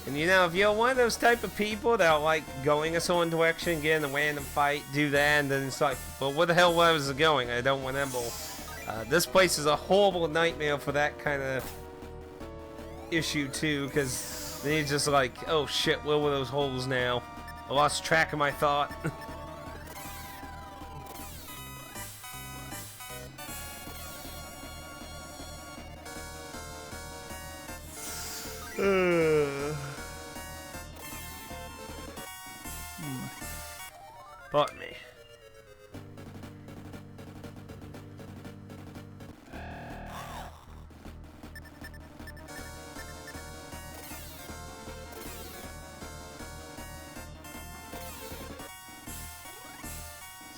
And you know, if you're one of those type of people that like going a certain direction, get in a random fight, do that, and then it's like, well, where the hell was it going? I don't remember. This place is a horrible nightmare for that kind of issue too, because then you're just like, oh shit, where were those holes now? I lost track of my thought. Pardon me.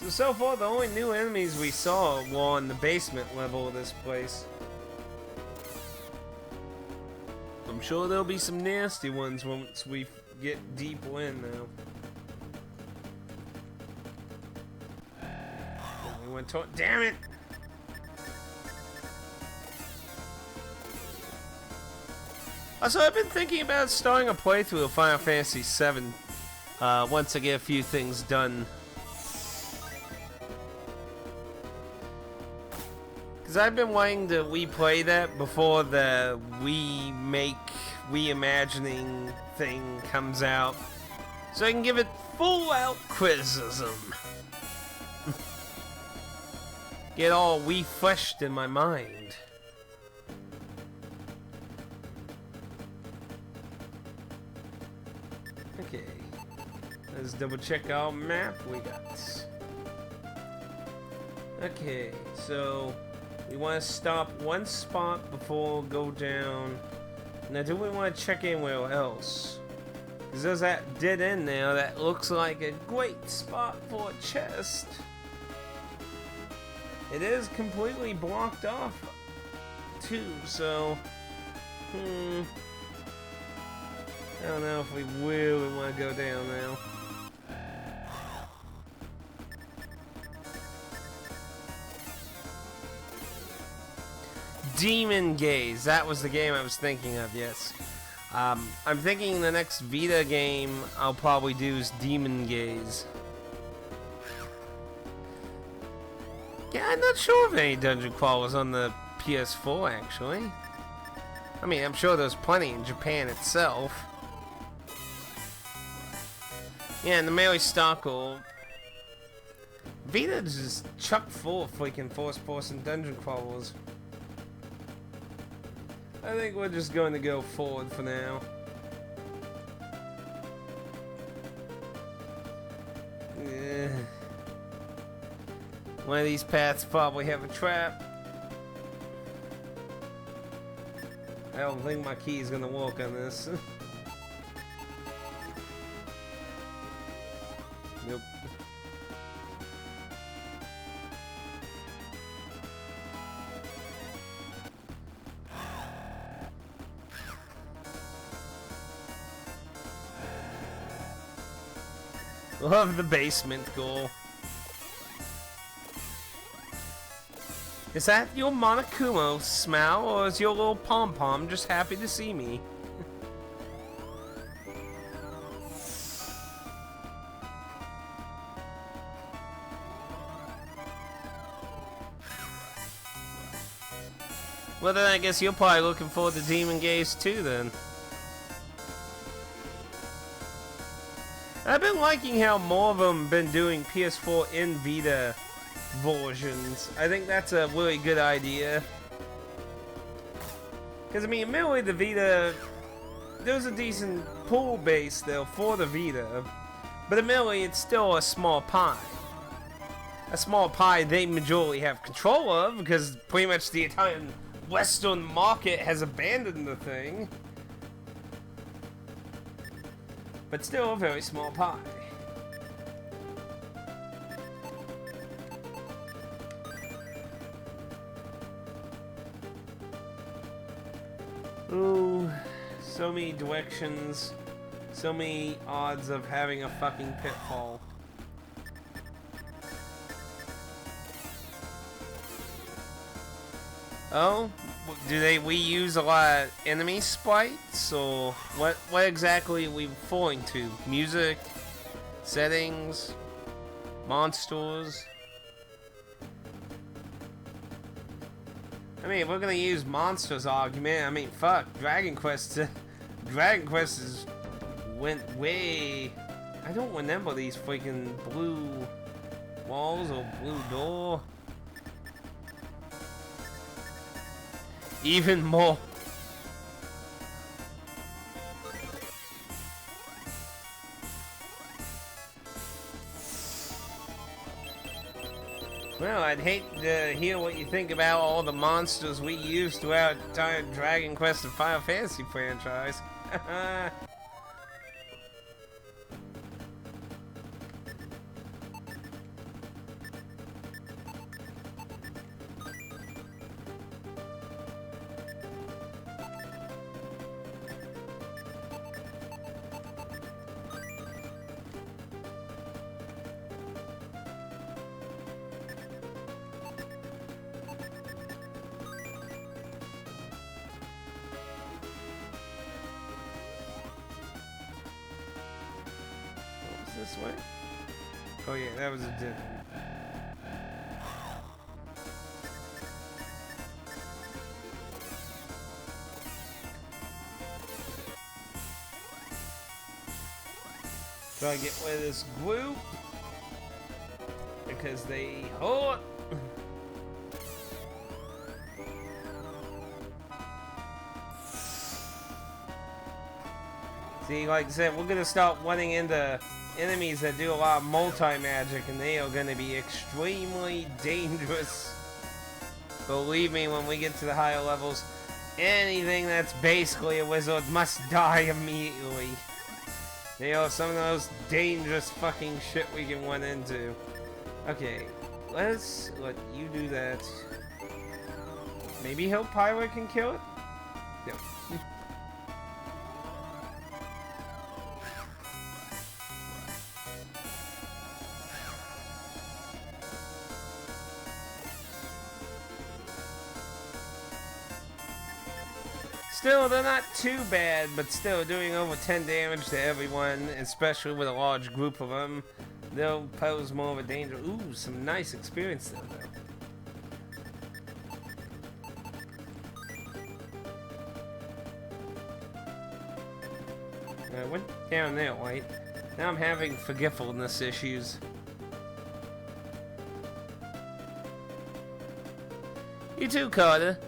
So far, the only new enemies we saw were on the basement level of this place. I'm sure there'll be some nasty ones once we get deeper in now. We went to— damn it! Also, I've been thinking about starting a playthrough of Final Fantasy VII once I get a few things done. Because I've been wanting to replay that before the reimagining thing comes out, so I can give it full-out criticism. Get all refreshed in my mind. Okay, let's double check our map we got. Okay, so we want to stop one spot before we go down. Now, do we want to check anywhere else? Because there's that dead end there that looks like a great spot for a chest. It is completely blocked off, too, so I don't know if we really want to go down now. Demon Gaze, that was the game I was thinking of, yes. I'm thinking the next Vita game I'll probably do is Demon Gaze. Yeah, I'm not sure of any dungeon crawlers on the PS4, actually. I mean, I'm sure there's plenty in Japan itself. Yeah, and the Mary Stalker. Vita's just chock full of freaking first-person dungeon crawlers. I think we're just going to go forward for now. Yeah. One of these paths probably have a trap. I don't think my key is going to work on this. Nope. Love the basement goal. Is that your Monokuma smile, or is your little pom-pom just happy to see me? Well then, I guess you're probably looking forward to Demon Gaze too then. I've been liking how more of them been doing PS4 and Vita versions. I think that's a really good idea. Because, I mean, admittedly, the Vita there's a decent pool base though for the Vita, but admittedly it's still a small pie. A small pie they majorly have control of because pretty much the entire Western market has abandoned the thing. But still a very small pie. Ooh, so many directions, so many odds of having a fucking pitfall. Oh, we use a lot of enemy sprites, or what exactly are we falling to? Music, settings, monsters? I mean, we're gonna use monsters argument. I mean, fuck, Dragon Quest is went way. I don't remember these freaking blue walls or blue door. Even more. Well, I'd hate to hear what you think about all the monsters we used throughout the entire Dragon Quest and Final Fantasy franchise. This way? Oh yeah, that was a dinner. Try to get rid of this group because they hurt. See, like I said, we're gonna start running into enemies that do a lot of multi-magic, and they are going to be extremely dangerous. Believe me, when we get to the higher levels, anything that's basically a wizard must die immediately. They are some of the most dangerous fucking shit we can run into. Okay, let's let you do that. Maybe Hill Pirate can kill it? Yep. Still, they're not too bad, but still doing over 10 damage to everyone, especially with a large group of them, they'll pose more of a danger. Ooh, some nice experience though. I went down there, White. Now I'm having forgetfulness issues. You too, Carter.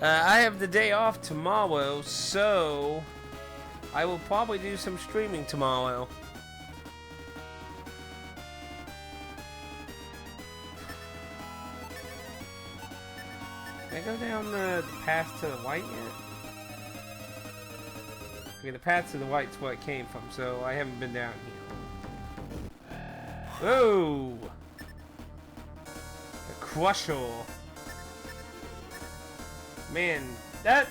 I have the day off tomorrow, so I will probably do some streaming tomorrow. Can I go down the path to the white yet? Okay, the path to the white's where it came from, so I haven't been down here. Whoa! The Crusher. Man, that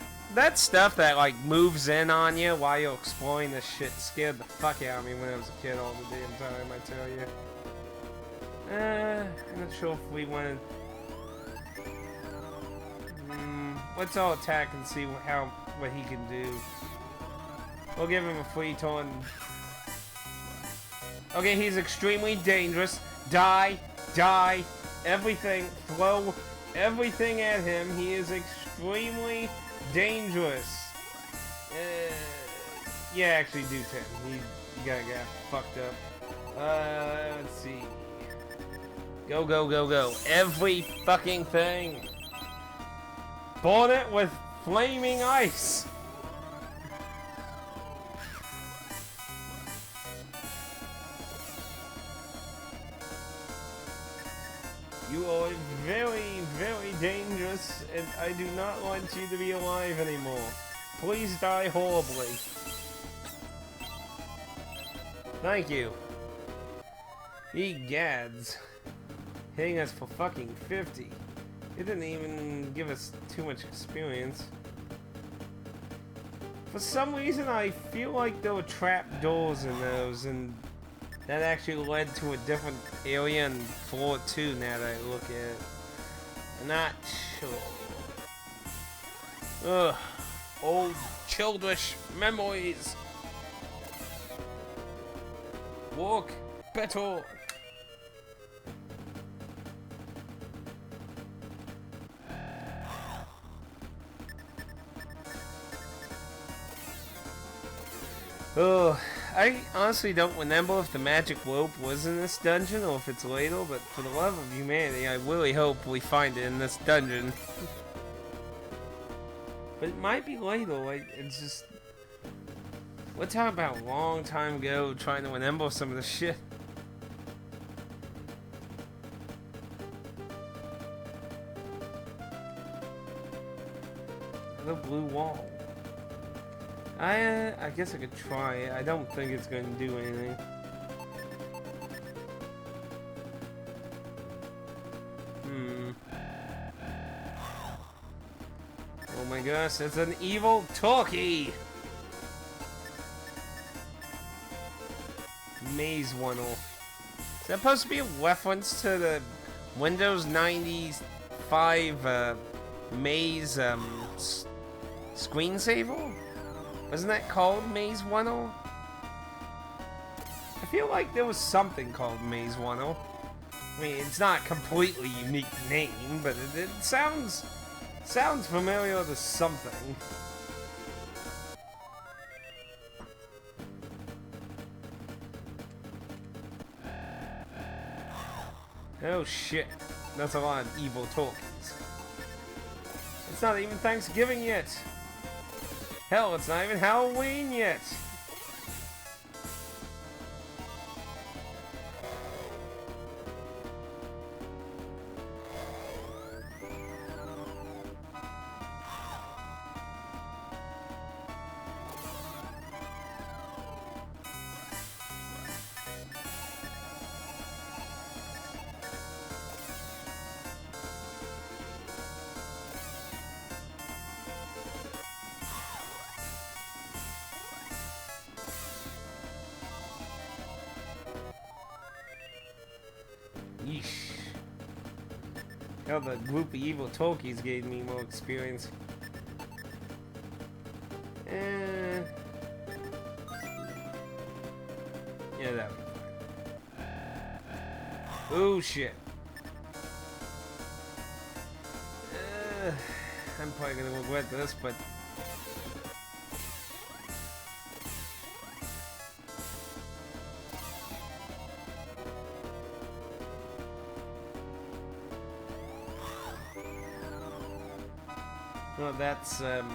stuff that like moves in on you while you're exploring this shit scared the fuck out of me when I was a kid all the damn time, I tell you. I'm not sure if we want to... let's all attack and see what he can do. We'll give him a free turn. Okay, he's extremely dangerous. Die, everything, throw everything at him. He is extremely dangerous. Yeah, actually do 10. You gotta get fucked up. Let's see. Go. Every fucking thing. Burn it with flaming ice. You are very, very dangerous, and I do not want you to be alive anymore. Please die horribly. Thank you. Egads. Hitting us for fucking 50. It didn't even give us too much experience. For some reason, I feel like there were trap doors in those, and that actually led to a different area in floor 2 now that I look at it. I'm not sure. Ugh. Old childish memories. Walk better. Ugh. I honestly don't remember if the magic rope was in this dungeon or if it's later, but for the love of humanity, I really hope we find it in this dungeon. But it might be later, like, it's just... We're talking about a long time ago trying to remember some of the shit. The blue wall. I guess I could try it. I don't think it's going to do anything. Oh my gosh, it's an evil turkey! Maze Funnel. Is that supposed to be a reference to the Windows 95 Maze screensaver? Wasn't that called Maze Funnel? I feel like there was something called Maze Funnel. I mean, it's not a completely unique name, but it sounds familiar to something. Oh shit, that's a lot of evil turkeys. It's not even Thanksgiving yet. Hell, it's not even Halloween yet. Yeesh. Hell, the group of evil turkeys gave me more experience. Yeah, that would be fine. Oh shit. I'm probably gonna regret this, but well, that's ooh.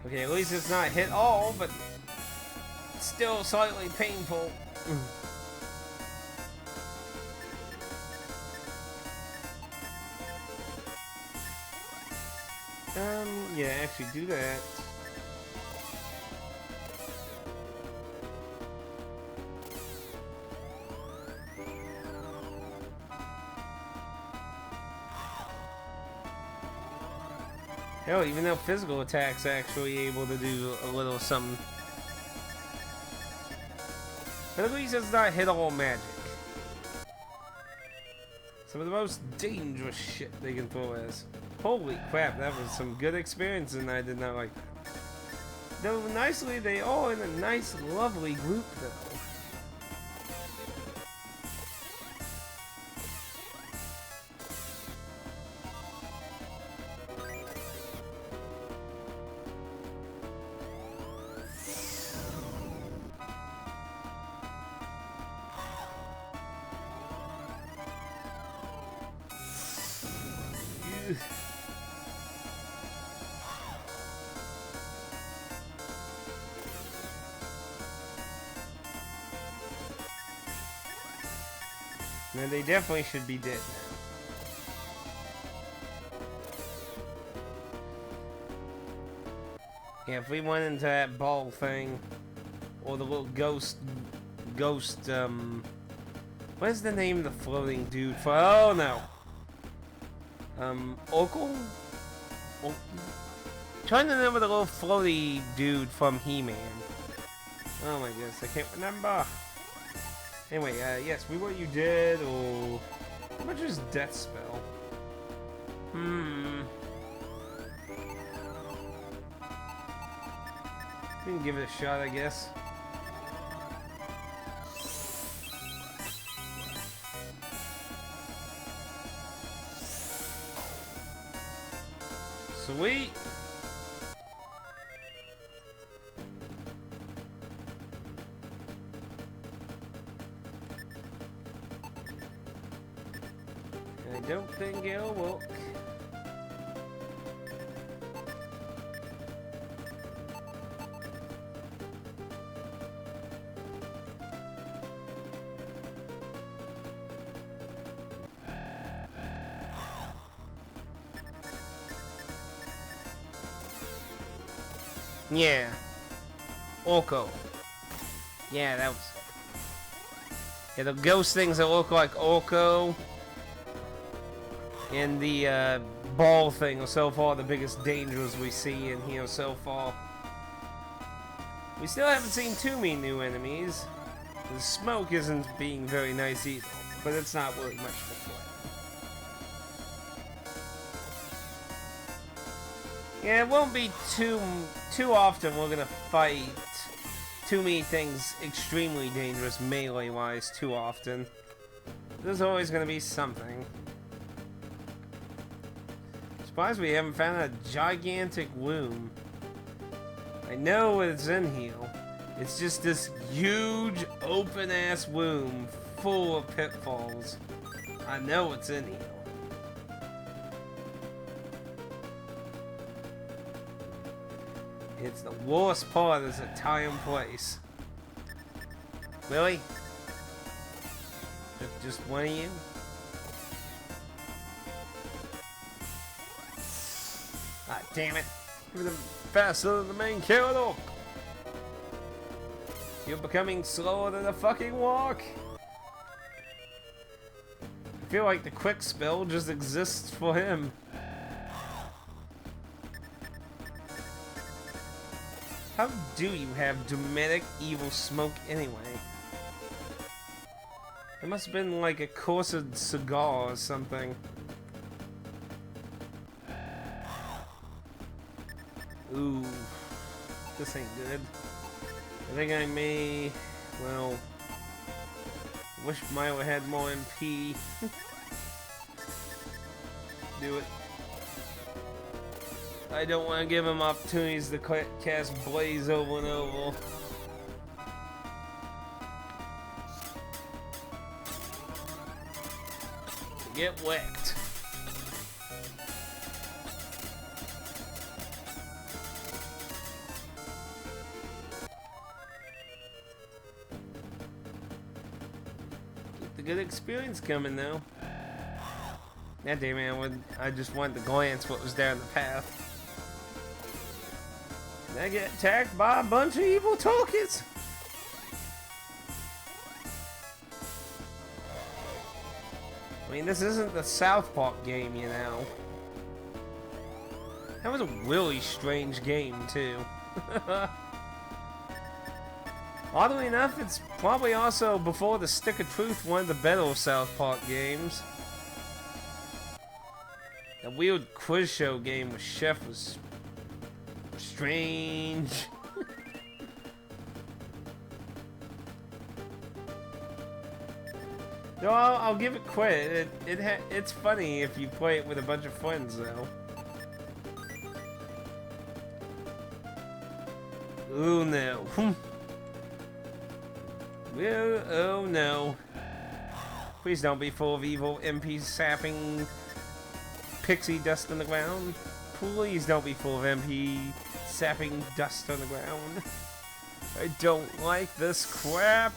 Okay, at least it's not hit all, but it's still slightly painful. Yeah, actually do that. Hell, even though physical attacks actually able to do a little something. But at least it's not hit all magic. Some of the most dangerous shit they can throw at us. Holy crap, that was some good experience, and I did not like that. Though nicely, they all in a nice, lovely group though. Now they definitely should be dead now. Yeah, if we went into that ball thing, or the little ghost, what is the name of the floating dude for? Oh no. Oracle? Trying to remember the little floaty dude from He-Man. Oh my goodness, I can't remember. Anyway, yes, we what you did, or how much is Death Spell? We can give it a shot, I guess. Sweet. I don't think it'll work. Yeah. Orko. Yeah, that was... Yeah, the ghost things that look like Orko. And the ball thing are so far the biggest dangers we see in here so far. We still haven't seen too many new enemies. The smoke isn't being very nice either, but it's not really much to play. Yeah, it won't be too often we're gonna fight too many things extremely dangerous melee-wise too often. There's always gonna be something. Surprised we haven't found a gigantic womb. I know it's in here. It's just this huge open-ass womb full of pitfalls. I know it's in here. It's the worst part is the time and place. Really? Just one of you? Ah, damn it. You're faster than the main character. You're becoming slower than a fucking walk. I feel like the quick spell just exists for him. How do you have dramatic evil smoke anyway? It must have been like a cursed cigar or something. Ooh, this ain't good. I think I may, well, wish Milo had more MP. Do it. I don't want to give him opportunities to cast Blaze over and over. Get whacked. Keep the good experience coming though. God damn it, I just wanted to glance what was down the path. Did I get attacked by a bunch of evil talkies? I mean, this isn't the South Park game, you know. That was a really strange game, too. Oddly enough, it's probably also before the Stick of Truth, one of the better South Park games. That weird quiz show game with Chef was strange. No, I'll give it credit. It's funny if you play it with a bunch of friends, though. Oh no. Well, oh no. Please don't be full of evil MPs sapping pixie dust on the ground. Please don't be full of MP sapping dust on the ground. I don't like this crap.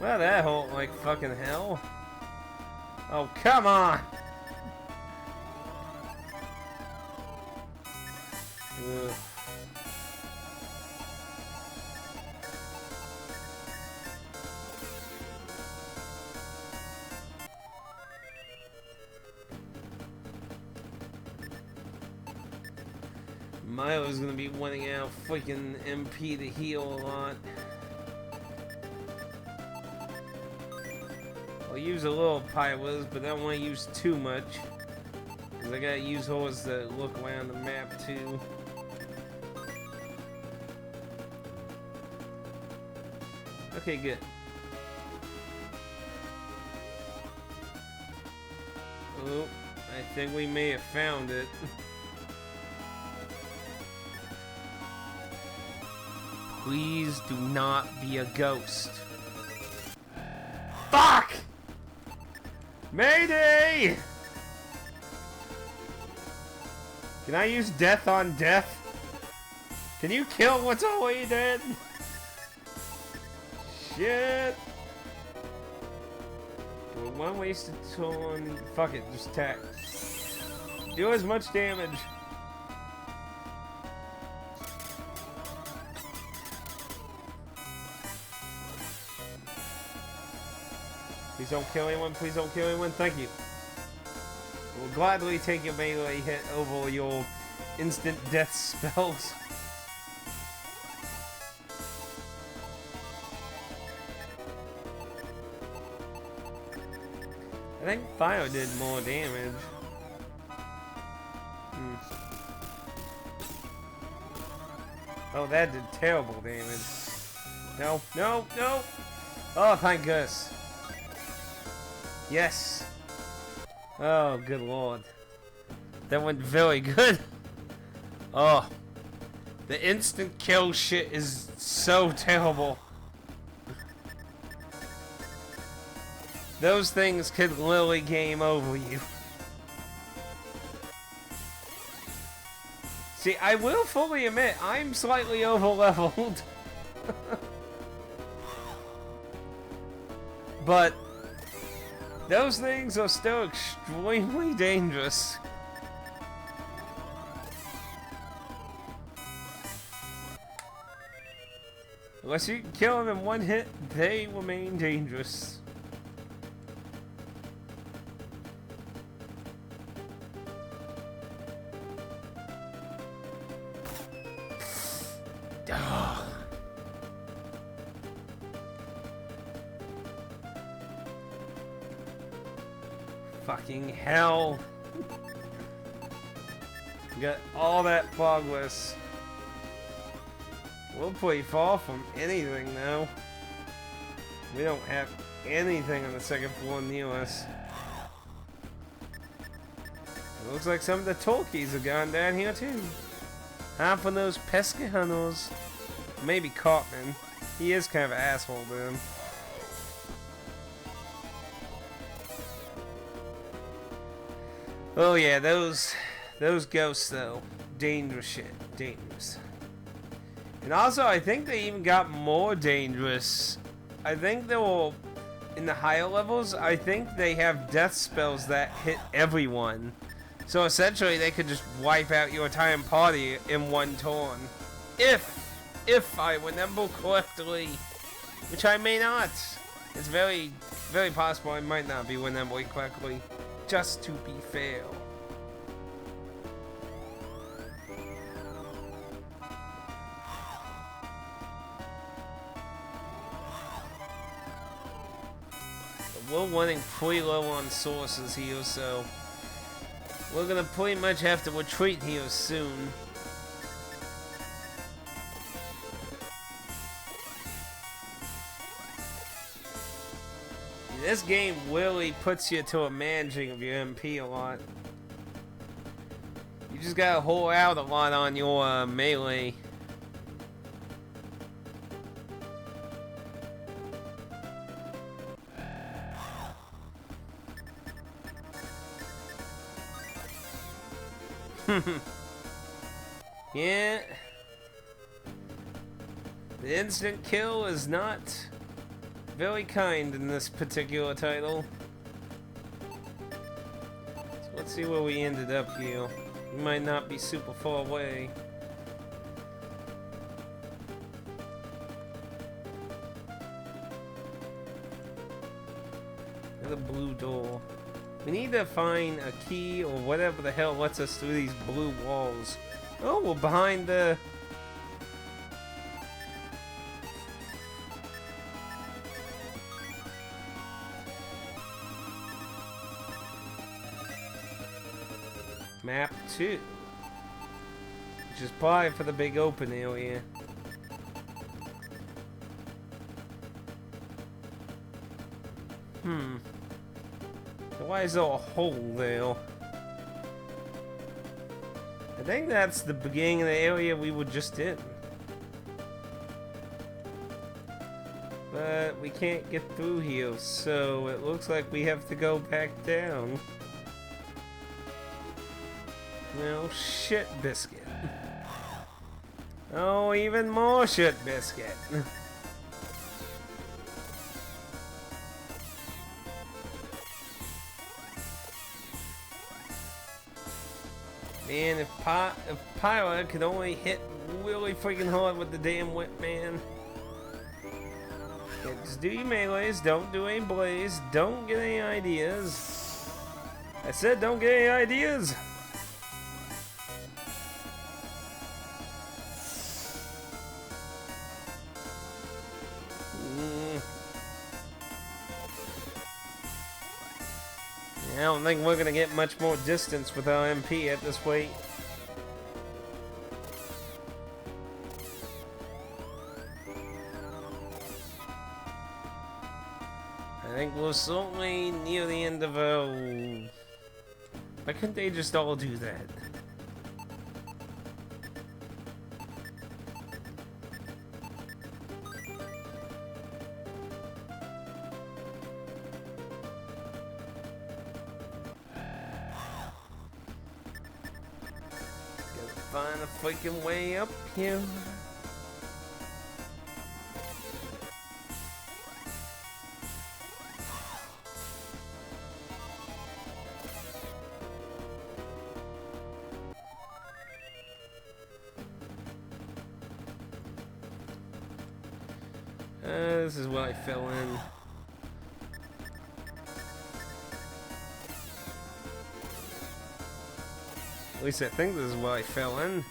Well, that hurt like fucking hell. Oh, come on! Ugh. Milo's gonna be wanting out freaking MP to heal a lot. I'll use a little Pylas, but I don't want to use too much. Because I gotta use hers to look around the map too. Okay, good. Oh, I think we may have found it. Please do not be a ghost. Fuck! Mayday! Can I use death on death? Can you kill what's already dead? Shit! Well, one wasted turn. Fuck it, just attack. Do as much damage. Please don't kill anyone, please don't kill anyone, thank you. We'll gladly take your melee hit over your instant death spells. I think fire did more damage. Oh, that did terrible damage. No, no, no! Oh, thank goodness. Yes. Oh, good lord. That went very good. Oh. The instant kill shit is so terrible. Those things could literally game over you. See, I will fully admit, I'm slightly over-leveled. But those things are still extremely dangerous. Unless you can kill them in one hit, they remain dangerous. Fucking hell. Got all that progress. We're pretty far from anything now. We don't have anything on the second floor near us. It looks like some of the turkeys have gone down here too. Half of those pesky hunters. Maybe Cartman. He is kind of an asshole, dude. Oh yeah, those ghosts though, dangerous shit, dangerous. And also, I think they even got more dangerous. I think they will, in the higher levels, I think they have death spells that hit everyone. So essentially, they could just wipe out your entire party in one turn. If I remember correctly, which I may not. It's very, very possible I might not be remembering correctly. Just to be fair. We're running pretty low on sources here, so we're gonna pretty much have to retreat here soon. This game really puts you to a managing of your MP a lot. You just gotta hold out a lot on your melee. Yeah. The instant kill is not very kind in this particular title. So let's see where we ended up here. We might not be super far away. The blue door. We need to find a key or whatever the hell lets us through these blue walls. Oh, we're behind the... Map 2. Which is probably for the big open area. Why is there a hole there? I think that's the beginning of the area we were just in. But we can't get through here, so it looks like we have to go back down. Well, shit biscuit. Oh, even more shit biscuit. Man, if Pyra could only hit really freaking hard with the damn whip, man. Yeah, just do your melees, don't do any blaze, don't get any ideas. I said don't get any ideas. I don't think we're gonna get much more distance with our MP at this rate. I think we're certainly near the end of our... Why couldn't they just all do that? Find a freaking way up here. This is where I fell in. At least I think this is where I fell in.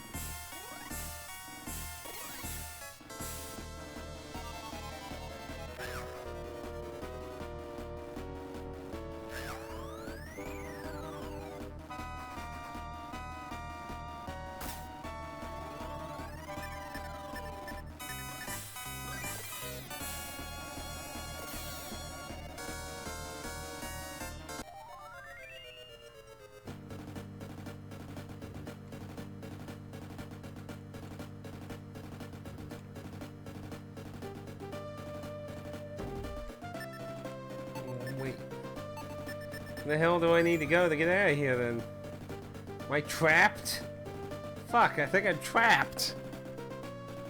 Where the hell do I need to go to get out of here then? Am I trapped? Fuck, I think I'm trapped.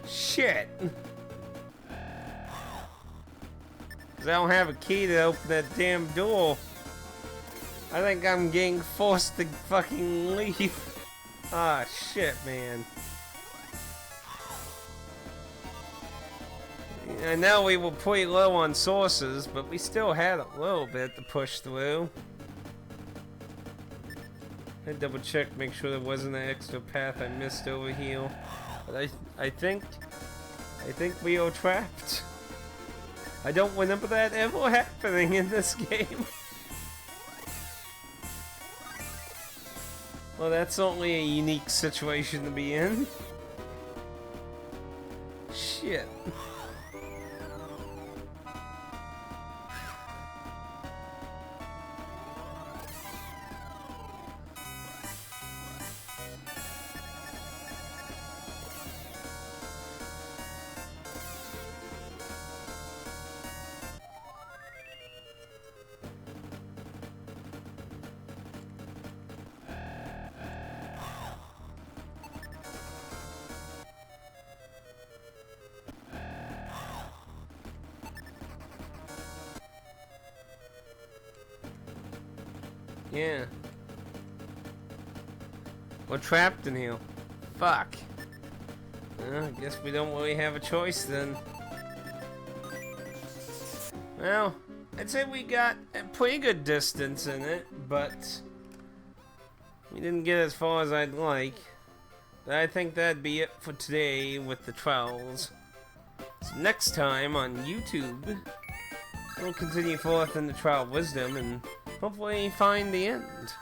Shit. 'Cause I don't have a key to open that damn door. I think I'm getting forced to fucking leave. Ah, shit, man. I know we were pretty low on sources, but we still had a little bit to push through. I double check, make sure there wasn't an extra path I missed over here. But I think we are trapped. I don't remember that ever happening in this game. Well, that's certainly a unique situation to be in. Shit. Yeah. We're trapped in here. Fuck. Well, I guess we don't really have a choice then. Well, I'd say we got a pretty good distance in it, but we didn't get as far as I'd like. But I think that'd be it for today with the trials. So next time on YouTube, we'll continue forth in the trial of wisdom and hopefully find the end.